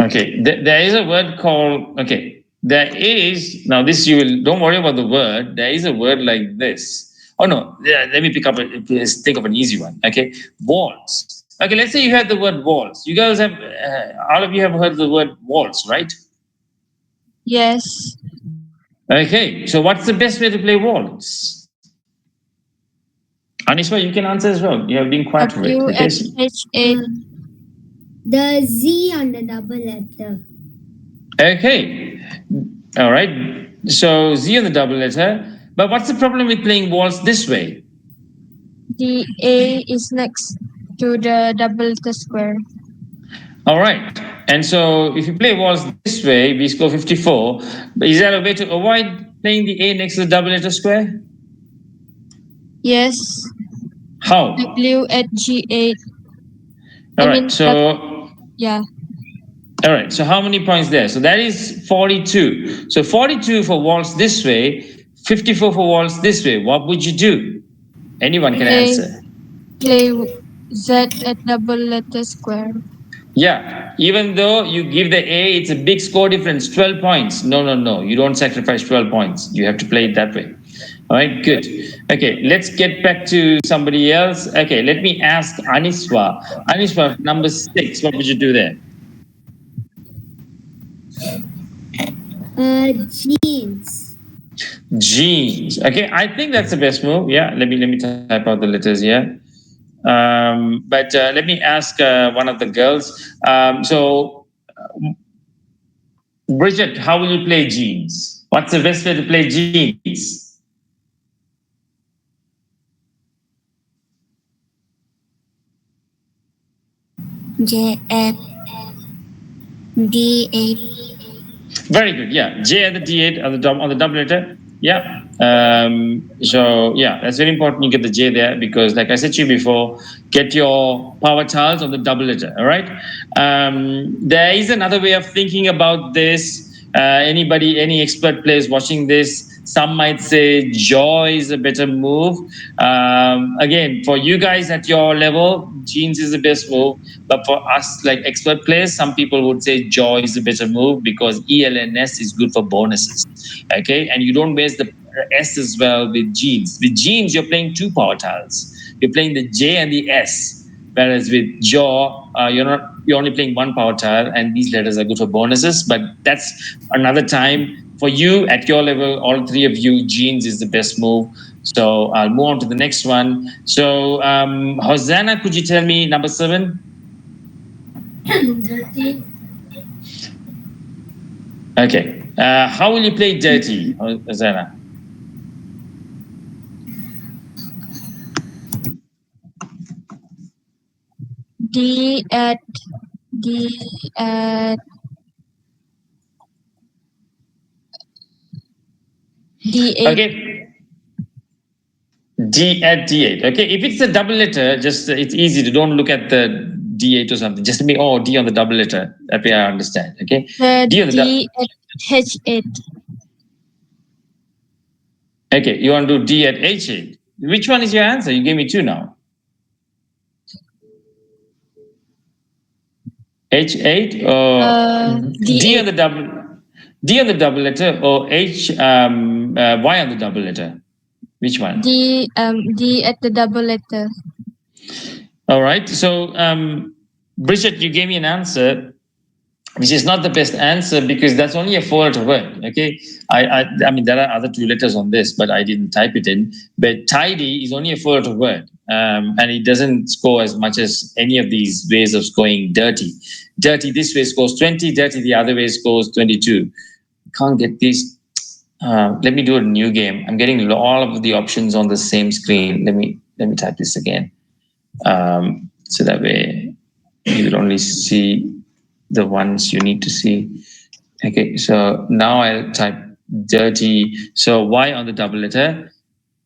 okay, there is a word called, okay, there is, now this you will, don't worry about the word, there is a word like this. Oh no, yeah, let me think of an easy one. Okay, waltz. Okay, let's say you have the word waltz. You guys have, all of you have heard the word waltz, right? Yes. Okay, so what's the best way to play waltz? Anisha, you can answer as well. You have been quiet for it. Okay. WFH8. The Z on the double letter. Okay. All right. So Z on the double letter. But what's the problem with playing waltz this way? The A is next to the double letter square. All right. And so if you play waltz this way, we score 54. But is that a way to avoid playing the A next to the double letter square? Yes. How? W at G8. All right. So yeah. all right. So how many points there? So that is 42. So 42 for waltz this way, 54 for waltz this way. What would you do? Anyone can answer. Play Z at double letter square. Yeah, even though you give the A, it's a big score difference, 12 points. No. You don't sacrifice 12 points. You have to play it that way. All right, good. Okay, let's get back to somebody else. Okay, let me ask Aniswa. Aniswa, number 6, what would you do there? Jeans. Jeans. Okay, I think that's the best move. Yeah, let me type out the letters here. But let me ask one of the girls. Bridget, how will you play jeans? What's the best way to play jeans? J at D8. Very good. Yeah, J at the D8 on the double letter. Yeah. So yeah, that's very important. You get the J there because, like I said to you before, get your power tiles on the double letter. All right. There is another way of thinking about this. Any expert players watching this, some might say jaw is a better move. Again, for you guys at your level, jeans is the best move. But for us, like expert players, some people would say jaw is the better move because ELNS is good for bonuses. Okay, and you don't waste the S as well with jeans. With jeans, you're playing 2 power tiles. You're playing the J and the S. Whereas with jaw, you're only playing 1 power tile, and these letters are good for bonuses. But that's another time. For you at your level, all 3 of you, jeans is the best move. So I'll move on to the next one. So Hosanna, could you tell me number 7? 30. Okay. How will you play dirty, Hosanna? D at D8. Okay. D at D8. Okay. If it's a double letter, just it's easy to don't look at the D8 or something. Just me, D on the double letter. That way I understand. Okay. D on the at H8. Okay. You want to do D at H8. Which one is your answer? You gave me 2 now. H8 or D on the double. D on the double letter or Y on the double letter? Which one? D at the double letter. All right. So, Bridget, you gave me an answer which is not the best answer because that's only a four-letter word. Okay, I mean there are other two letters on this, but I didn't type it in. But tidy is only a four-letter word, and it doesn't score as much as any of these ways of scoring dirty. Dirty this way scores 20. Dirty the other way scores 22. Can't get these. Let me do a new game. I'm getting all of the options on the same screen. Let me type this again, so that way you will only see the ones you need to see. Okay, so now I'll type dirty. So Y on the double letter.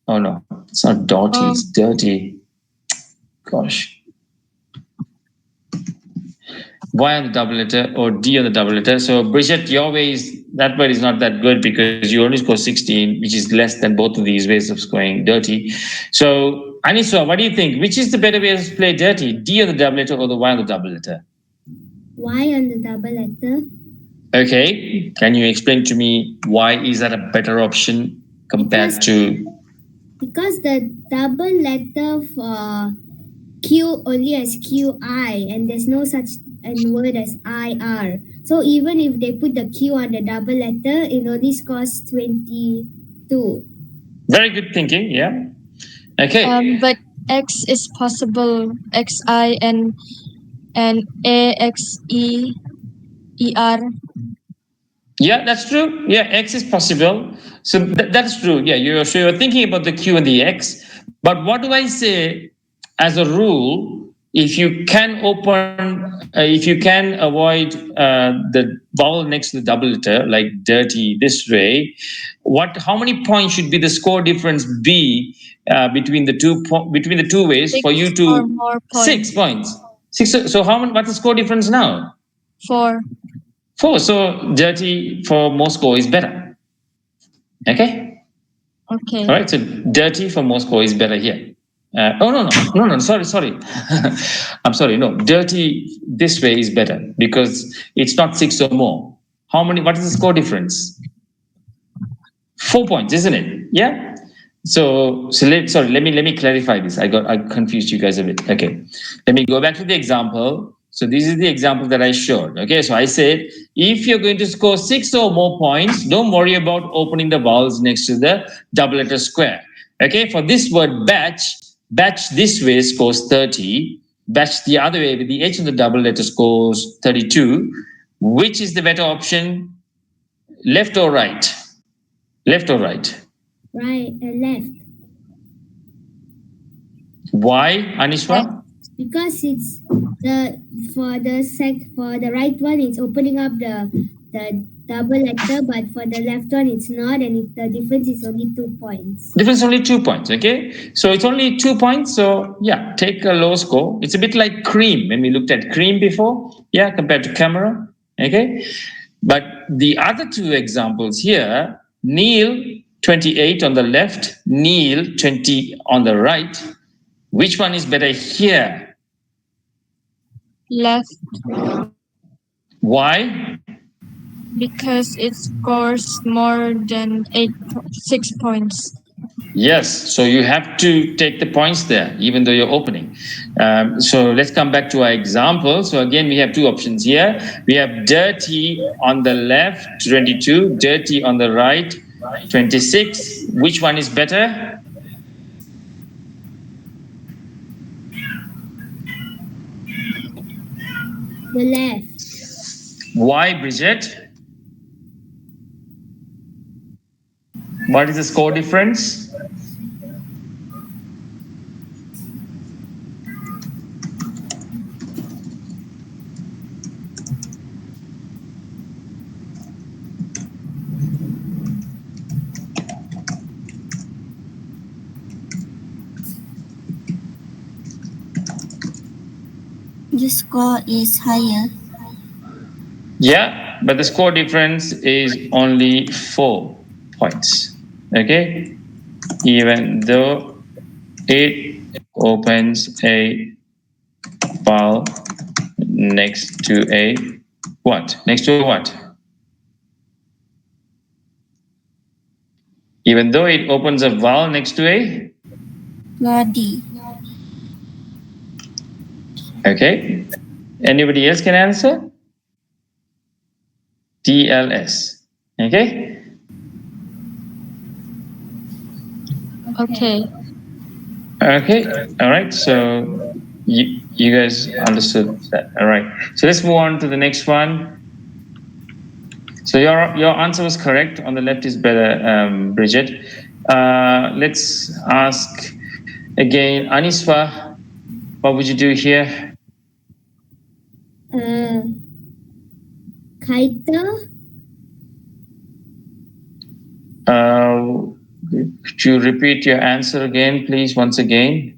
Oh no, it's not dirty, it's dirty. Gosh. Y on the double letter or D on the double letter. So Bridget, your way is that word is not that good because you only score 16, which is less than both of these ways of scoring dirty. So Aniswa, what do you think? Which is the better way to play dirty? D on the double letter or the Y on the double letter? Y on the double letter. Okay, can you explain to me why is that a better option compared to? Because the double letter for Q only has QI and there's no such a word as IR. So even if they put the Q on the double letter, it only scores 22. Very good thinking, yeah. Okay. But X is possible. XI and AXEER. Yeah, that's true. Yeah, X is possible. So that's true. Yeah, you're thinking about the Q and the X. But what do I say as a rule? If you can avoid the vowel next to the double letter, like dirty this way, how many points should be the score difference be between the two ways for you to? Or more points. 6 points. So what's the score difference now? 4. 4. So dirty for Moscow is better. Okay. Okay. All right. So dirty for Moscow is better here. No. Sorry. I'm sorry. No, dirty this way is better because it's not 6 or more. What is the score difference? 4 points, isn't it? Yeah. Let me clarify this. I confused you guys a bit. Okay. Let me go back to the example. So this is the example that I showed. Okay, so I said if you're going to score 6 or more points, don't worry about opening the vowels next to the double letter square. Okay, for this word batch this way scores 30, batch the other way with the H on the double letter scores 32. Which is the better option? Left or right? Left or right? Right, left. Why, Anishwa? Because it's for the right one, it's opening up the double letter, but for the left one, it's not, and the difference is only 2 points. Difference only 2 points. Okay, so it's only 2 points. So yeah, take a low score. It's a bit like cream when we looked at cream before. Yeah, compared to camera. Okay, but the other two examples here, Neil 28 on the left, Neil 20 on the right. Which one is better here? Left. Why? Because it scores more than 6 points. Yes, so you have to take the points there, even though you're opening. So let's come back to our example. So again, we have two options here. We have dirty on the left, 22, dirty on the right, 26. Which one is better? The left. Why, Bridget? What is the score difference? The score is higher. Yeah, but the score difference is only 4 points. Okay, even though it opens a file next to a what? Next to a what? Even though it opens a vowel next to a. Ladi. Okay. Anybody else can answer? TLS. Okay. Okay. Okay. All right. So you guys understood that. All right. So let's move on to the next one. So your answer was correct. On the left is better, Bridget. Let's ask again, Aniswa. What would you do here? Kaita. Could you repeat your answer again, please? Once again,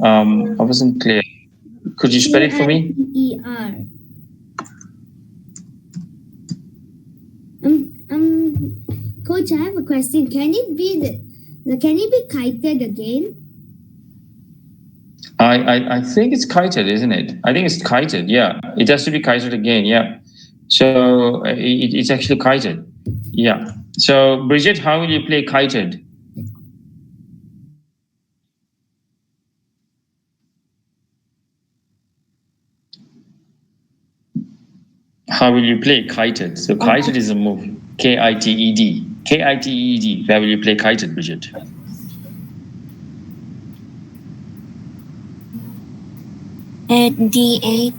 I wasn't clear. Could you spell it for me? KITER. Coach, I have a question. Can it be kited again? I think it's kited, isn't it? I think it's kited. Yeah, it has to be kited again. Yeah, so it's actually kited. Yeah. So Bridget, how will you play kited? How will you play kited? So kited is a move. Kited. Kited. Where will you play kited, Bridget? At D8.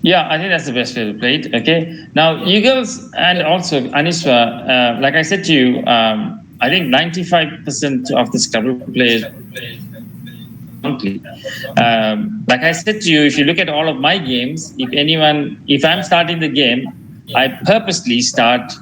Yeah, I think that's the best way to play it. Okay. Now, you girls and also Aniswa, like I said to you, I think 95% of this club will play like I said to you, if you look at all of my games, if I'm starting the game, I purposely start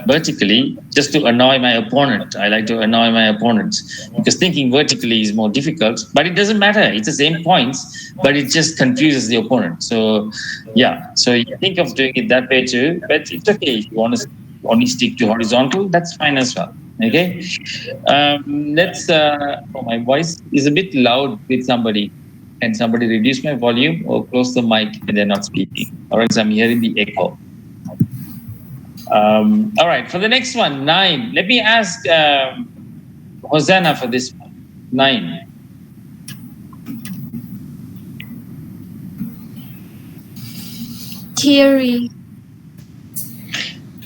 vertically just to annoy my opponent. I like to annoy my opponents because thinking vertically is more difficult, but it doesn't matter. It's the same points, but it just confuses the opponent. So, yeah. So you think of doing it that way too, but it's okay. If you want to only stick to horizontal, that's fine as well. Okay. Let's. My voice is a bit loud with somebody. Can somebody reduce my volume or close the mic when they're not speaking? Or else I'm hearing the echo. All right. For the next one, 9. Let me ask Hosanna for this one. 9. Theory.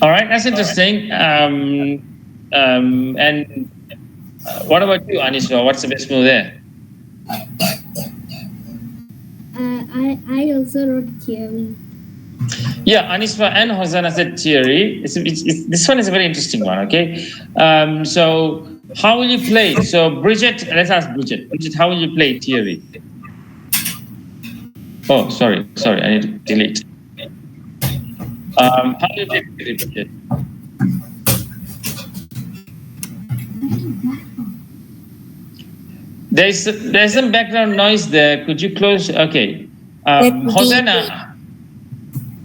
All right. That's interesting. And what about you, Aniswa? What's the best move there? I also wrote theory. Yeah, Aniswa and Hosanna said theory. This one is a very interesting one. Okay. So how will you play? So Bridget, let's ask Bridget. Bridget, how will you play theory? Oh, sorry. I need to delete. How do you play theory, Bridget? There's some background noise there. Could you close? Okay. Hosanna.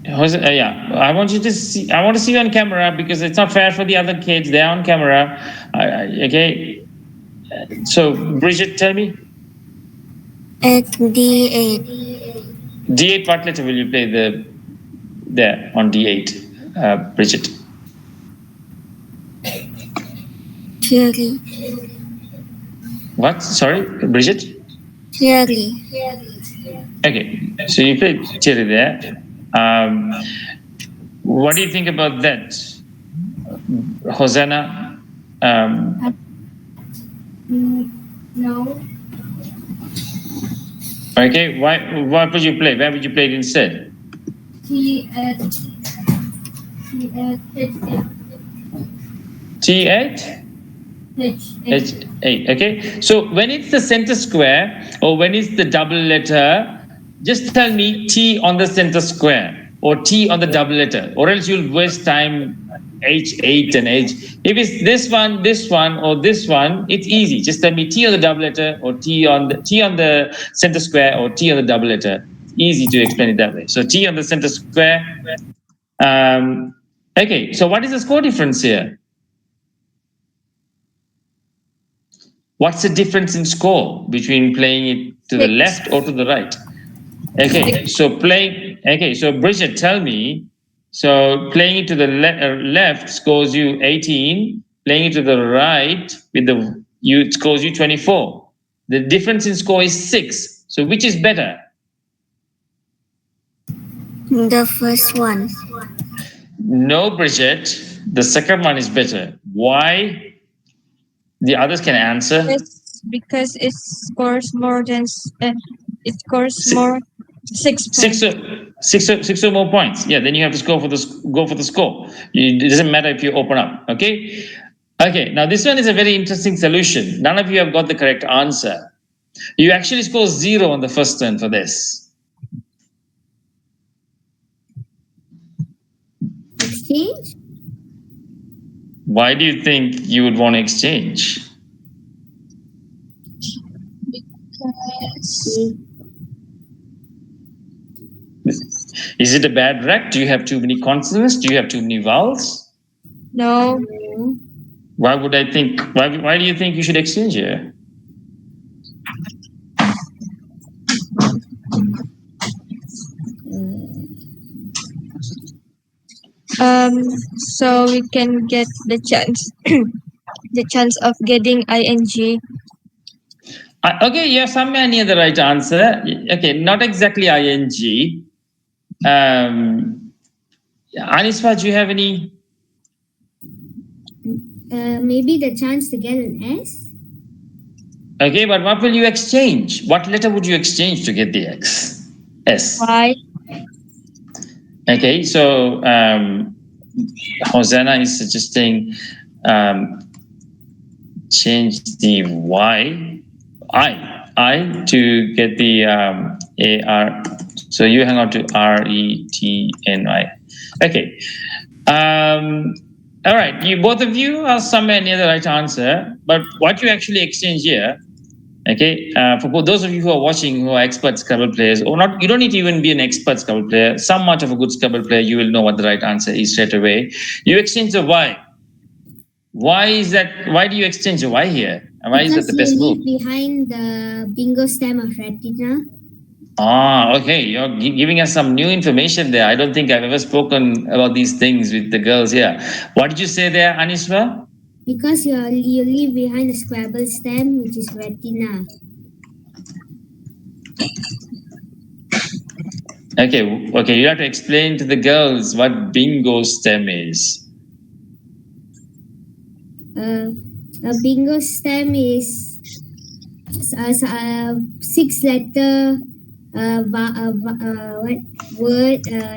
Yeah, I want you to see. I want to see you on camera because it's not fair for the other kids. They're on camera. Okay. So, Bridget, tell me. At D8. D8. What letter will you play there on D8, Bridget? Theory. What? Sorry, Bridget. Theory. Okay, so you played theory there. What do you think about that, Hosanna? No. Okay, what would you play? Where would you play it instead? T8? H8. Okay, so when it's the center square or when it's the double letter, just tell me T on the center square or T on the double letter, or else you'll waste time. H8 and H. If it's this one, or this one, it's easy. Just tell me T on the double letter or T on the center square or T on the double letter. It's easy to explain it that way. So T on the center square. Okay, so what is the score difference here? What's the difference in score between playing it to the left or to the right? Okay, so Bridget, tell me. So playing it to the left scores you 18. playing it to the right with the you it scores you 24. The difference in score is 6. So which is better? The first one. No, Bridget. The second one is better. Why? The others can answer. Because it scores more than it scores Si- more 6 points. Six or more points. Yeah, then you have to go for the score. It doesn't matter if you open up. Okay. Okay. Now this one is a very interesting solution. None of you have got the correct answer. You actually score 0 on the first turn for this. Exchange? Why do you think you would want to exchange? Is it a bad rec? Do you have too many consonants? Do you have too many vowels? No, Why would I think? Why do you think you should exchange here? so we can get the chance the chance of getting ing. Okay, you're somewhere near the right answer. Okay, not exactly ing. Anisfa, do you have any? Maybe the chance to get an S? Okay, but what will you exchange? What letter would you exchange to get the X? S. Why? Okay, so Hosanna is suggesting change the I to get the AR. So you hang on to RETNI. Okay. All right. You both of you are somewhere near the right answer. But what you actually exchange here, okay, for those of you who are watching who are expert Scrabble players, or not, you don't need to even be an expert Scrabble player. Somewhat of a good Scrabble player, you will know what the right answer is straight away. You exchange the Y. Why is that? Why do you exchange the Y here? And why is that the best you move? leave behind the bingo stem of retina. Ah, okay. You're giving us some new information there. I don't think I've ever spoken about these things with the girls here. What did you say there, Aniswa? Because you leave behind the Scrabble stem, which is retina. Okay. You have to explain to the girls what bingo stem is. A bingo stem is a 6-letter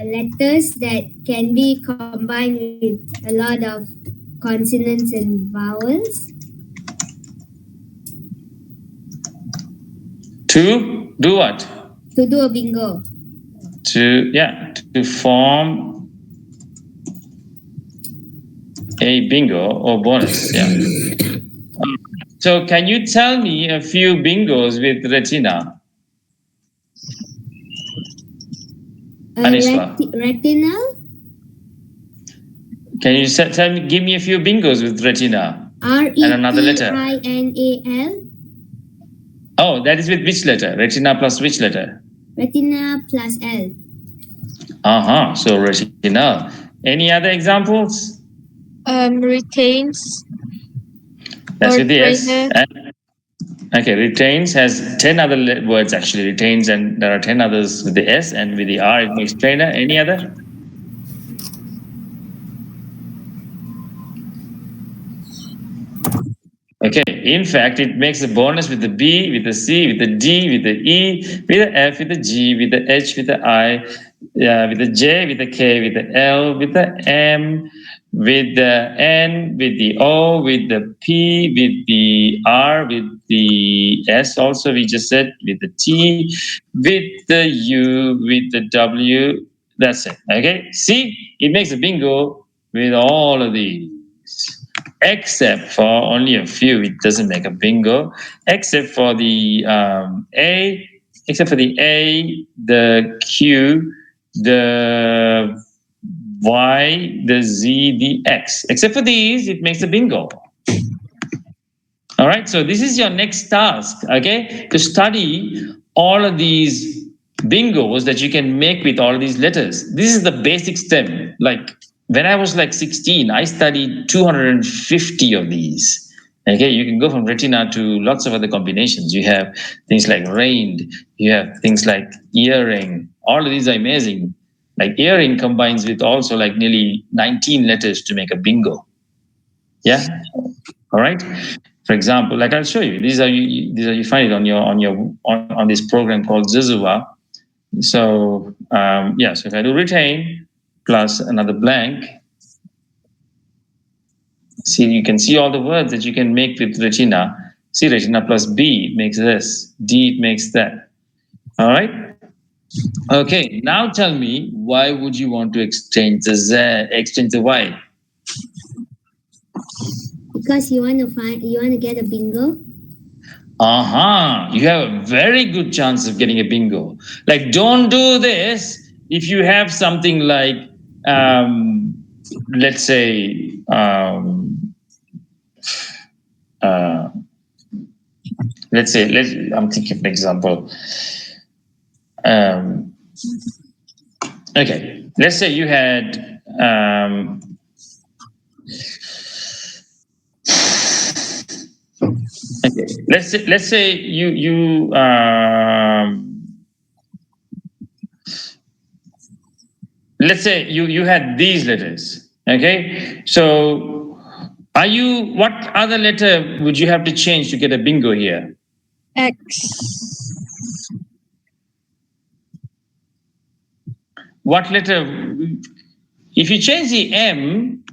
letters that can be combined with a lot of consonants and vowels. To do what? To do a bingo. To form a bingo or bonus. Yeah. So can you tell me a few bingos with retina? Aniswa. Retinal? Can you give me a few bingos with retina? R-E-T-I-N-A-L. And another letter. Oh, that is with which letter? Retina plus which letter? Retina plus L. So retina. Any other examples? Retains. That's with the S. Okay, retains has 10 other words actually. Retains, and there are 10 others with the S, and with the R it makes trainer. Any other? Okay, in fact, it makes a bonus with the B, with the C, with the D, with the E, with the F, with the G, with the H, with the I, with the J, with the K, with the L, with the M, with the N, with the O, with the P, with the R, with the S also, we just said, with the T, with the U, with the W. That's it. Okay, see, it makes a bingo with all of these. Except for only a few, it doesn't make a bingo. Except for the A, the Q, the Y, the Z, the X. Except for these, it makes a bingo. All right, so this is your next task, okay? To study all of these bingos that you can make with all these letters. This is the basic stem, like when I was like 16, I studied 250 of these. Okay, you can go from retina to lots of other combinations. You have things like reigned, you have things like earring. All of these are amazing. Like earring combines with also like nearly 19 letters to make a bingo. Yeah. All right. For example, like I'll show you. These are you find it on this program called Zizua. So yeah. So if I do retain plus another blank, see, you can see all the words that you can make with retina. See, retina plus B makes this, D it makes that. All right. Okay. Now tell me, why would you want to exchange the Z, exchange the Y? Because you want to get a bingo. You have a very good chance of getting a bingo. Like, don't do this if you have something like, let's say, I'm thinking of an example. Okay, let's say you had, okay, let's say let's say you had these letters. Okay, so what other letter would you have to change to get a bingo here? X. What letter? If you change the M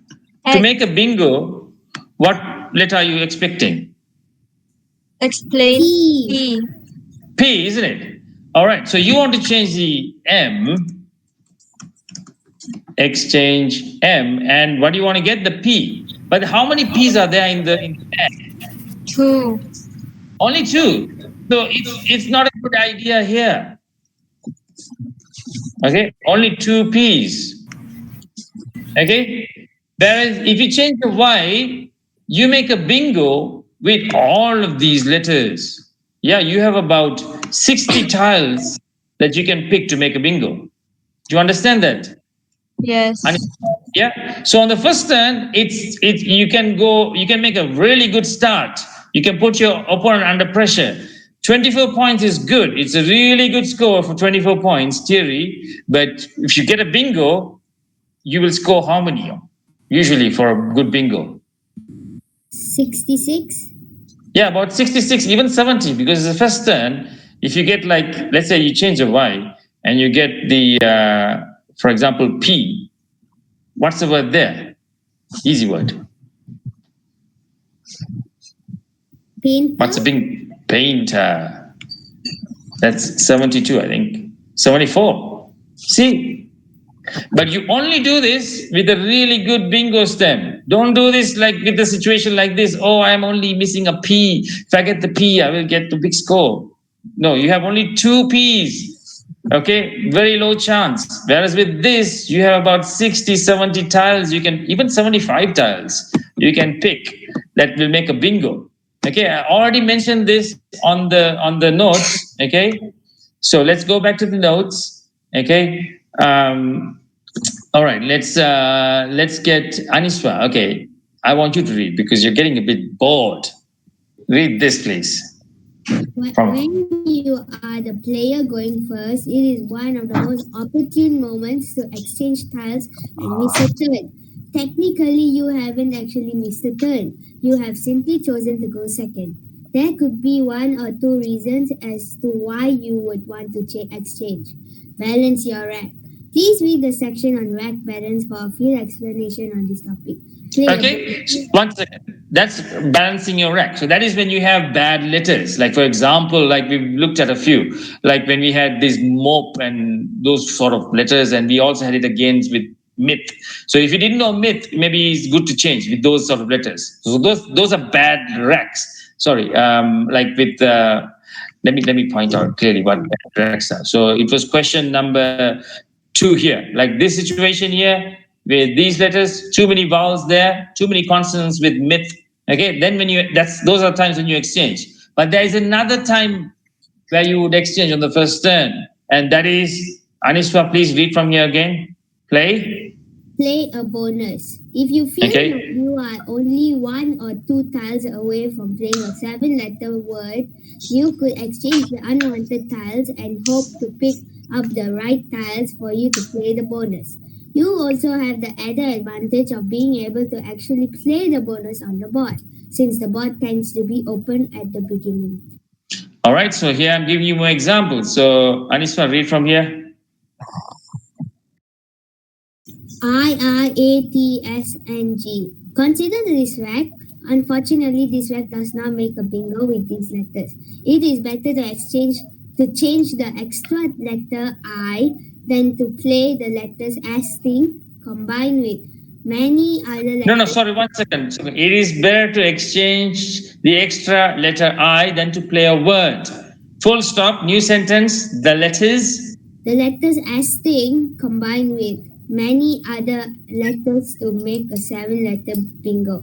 to X. make a bingo, what letter are you expecting? Explain. P. P, isn't it? All right, so you want to change the M, exchange M, and what do you want to get? The P. But how many P's are there in the M? 2. Only 2. So it's not a good idea here. Okay, only 2 P's. Okay, whereas if you change the Y, you make a bingo with all of these letters. Yeah, you have about 60 tiles that you can pick to make a bingo. Do you understand that? Yes. Yeah. So on the first turn, you can make a really good start. You can put your opponent under pressure. 24 points is good. It's a really good score for 24 points, theory. But if you get a bingo, you will score how many? Usually for a good bingo. 66. Yeah, about 66, even 70, because the first turn, if you get like, let's say you change a Y and you get the, for example, P, what's the word there? Easy word. Painter. What's a big painter? That's 72, I think. 74. See? But you only do this with a really good bingo stem. Don't do this like with a situation like this. Oh, I'm only missing a P. If I get the P, I will get the big score. No, you have only 2 P's. Okay, very low chance. Whereas with this, you have about 60, 70 tiles. You can even 75 tiles you can pick that will make a bingo. Okay, I already mentioned this on the notes. Okay, so let's go back to the notes. Okay. All right, let's get Aniswa. Okay, I want you to read because you're getting a bit bored. Read this, please. When you are the player going first, it is one of the most opportune moments to exchange tiles and miss a turn. Technically, you haven't actually missed a turn. You have simply chosen to go second. There could be 1 or 2 reasons as to why you would want to exchange. Balance your rack. Please read the section on rack balance for a full explanation on this topic. Okay, one second. That's balancing your rack. So that is when you have bad letters. Like for example, like we've looked at a few, like when we had this mope and those sort of letters, and we also had it again with myth. So if you didn't know myth, maybe it's good to change with those sort of letters. So those are bad racks. Sorry, like with let me point out clearly what bad racks are. So it was question number 2 here, like this situation here with these letters, too many vowels there, too many consonants with myth. Okay, then when those are times when you exchange. But there is another time where you would exchange on the first turn, and that is, Aniswa, please read from here again. Play. play a bonus. If you feel Okay. you are only 1 or 2 tiles away from playing a 7 letter word, you could exchange the unwanted tiles and hope to pick up the right tiles for you to play the bonus. You also have the added advantage of being able to actually play the bonus on the board, since the board tends to be open at the beginning. All right. So here I'm giving you more examples. So Aniswa, read from here. IRATSNG. Consider this rack. Unfortunately, this rack does not make a bingo with these letters. It is better to change the extra letter I than to play the letters S thing combined with many other letters. No, sorry, 1 second. So it is better to exchange the extra letter I than to play a word. Full stop, new sentence, the letters. The letters S thing combined with many other letters to make a 7 letter bingo.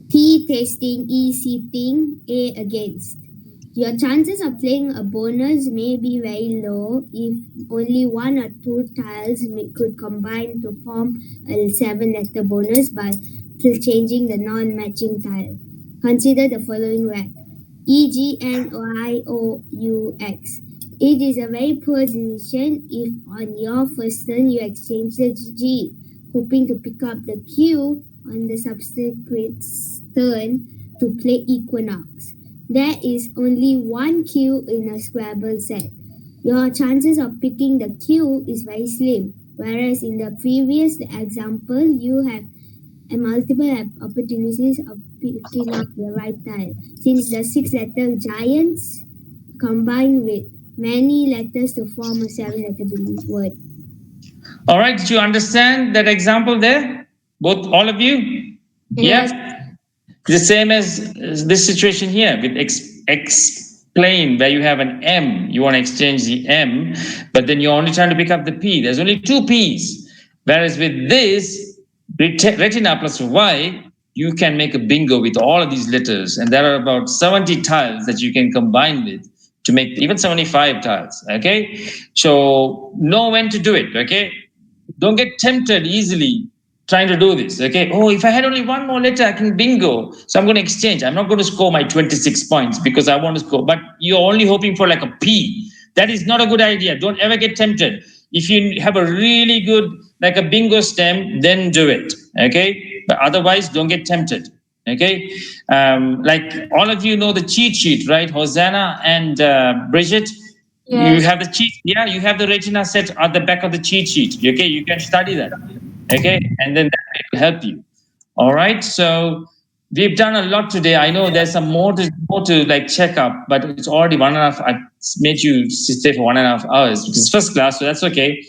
T tasting, E seating, A against. Your chances of playing a bonus may be very low if only 1 or 2 tiles could combine to form a 7 letter bonus by changing the non-matching tile. Consider the following rack. EGNYOUX. It is a very poor decision if on your first turn you exchange the G, hoping to pick up the Q on the subsequent turn to play Equinox. There is only one Q in a Scrabble set. Your chances of picking the Q is very slim, whereas in the previous example, you have multiple opportunities of picking up the right tile, since the 6 letter giants combine with many letters to form a 7 letter word. All right, did you understand that example there? Both, all of you? Yes. Yeah. The same as this situation here with explain, where you have an M, you want to exchange the M, but then you're only trying to pick up the P. There's only 2 P's. Whereas with this, retina plus Y, you can make a bingo with all of these letters. And there are about 70 tiles that you can combine with to make even 75 tiles. Okay. So know when to do it. Okay. Don't get tempted easily trying to do this. Okay. Oh, if I had only one more letter, I can bingo. So I'm going to exchange. I'm not going to score my 26 points because I want to score, but you're only hoping for like a P. That is not a good idea. Don't ever get tempted. If you have a really good, like a bingo stem, then do it. Okay. But otherwise, don't get tempted. Okay. Like all of you know the cheat sheet, right? Hosanna and Bridget. You Yes. have the cheat, yeah, you have the Regina set at the back of the cheat sheet. Okay, you can study that. Okay, and then that will help you. All right, so we've done a lot today. I know there's some more to like check up, but it's already 1.5. I made you stay for 1.5 hours, which is first class, so that's okay.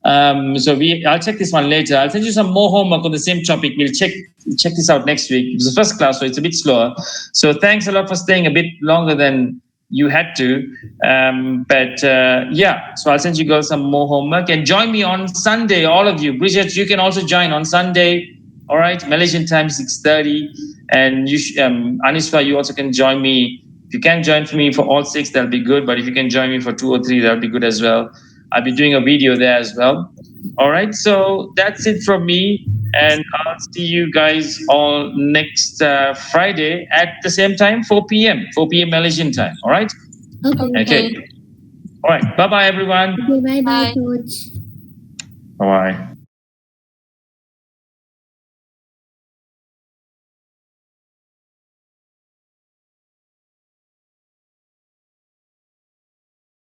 So I'll check this one later. I'll send you some more homework on the same topic. We'll check this out next week. It was the first class, so it's a bit slower. So thanks a lot for staying a bit longer than you had to. Yeah, so I'll send you girls some more homework and join me on Sunday, all of you. Bridget, you can also join on Sunday. All right, Malaysian time 6:30, and Aniswa, you also can join me. If you can join for me for all 6, that'll be good. But if you can join me for 2 or 3, that'll be good as well. I'll be doing a video there as well. All right, so that's it from me, and I'll see you guys all next Friday at the same time, 4 p.m. Malaysian time. All right. Okay. All right. Bye bye, everyone. Okay, bye, Bye. Coach. Bye bye.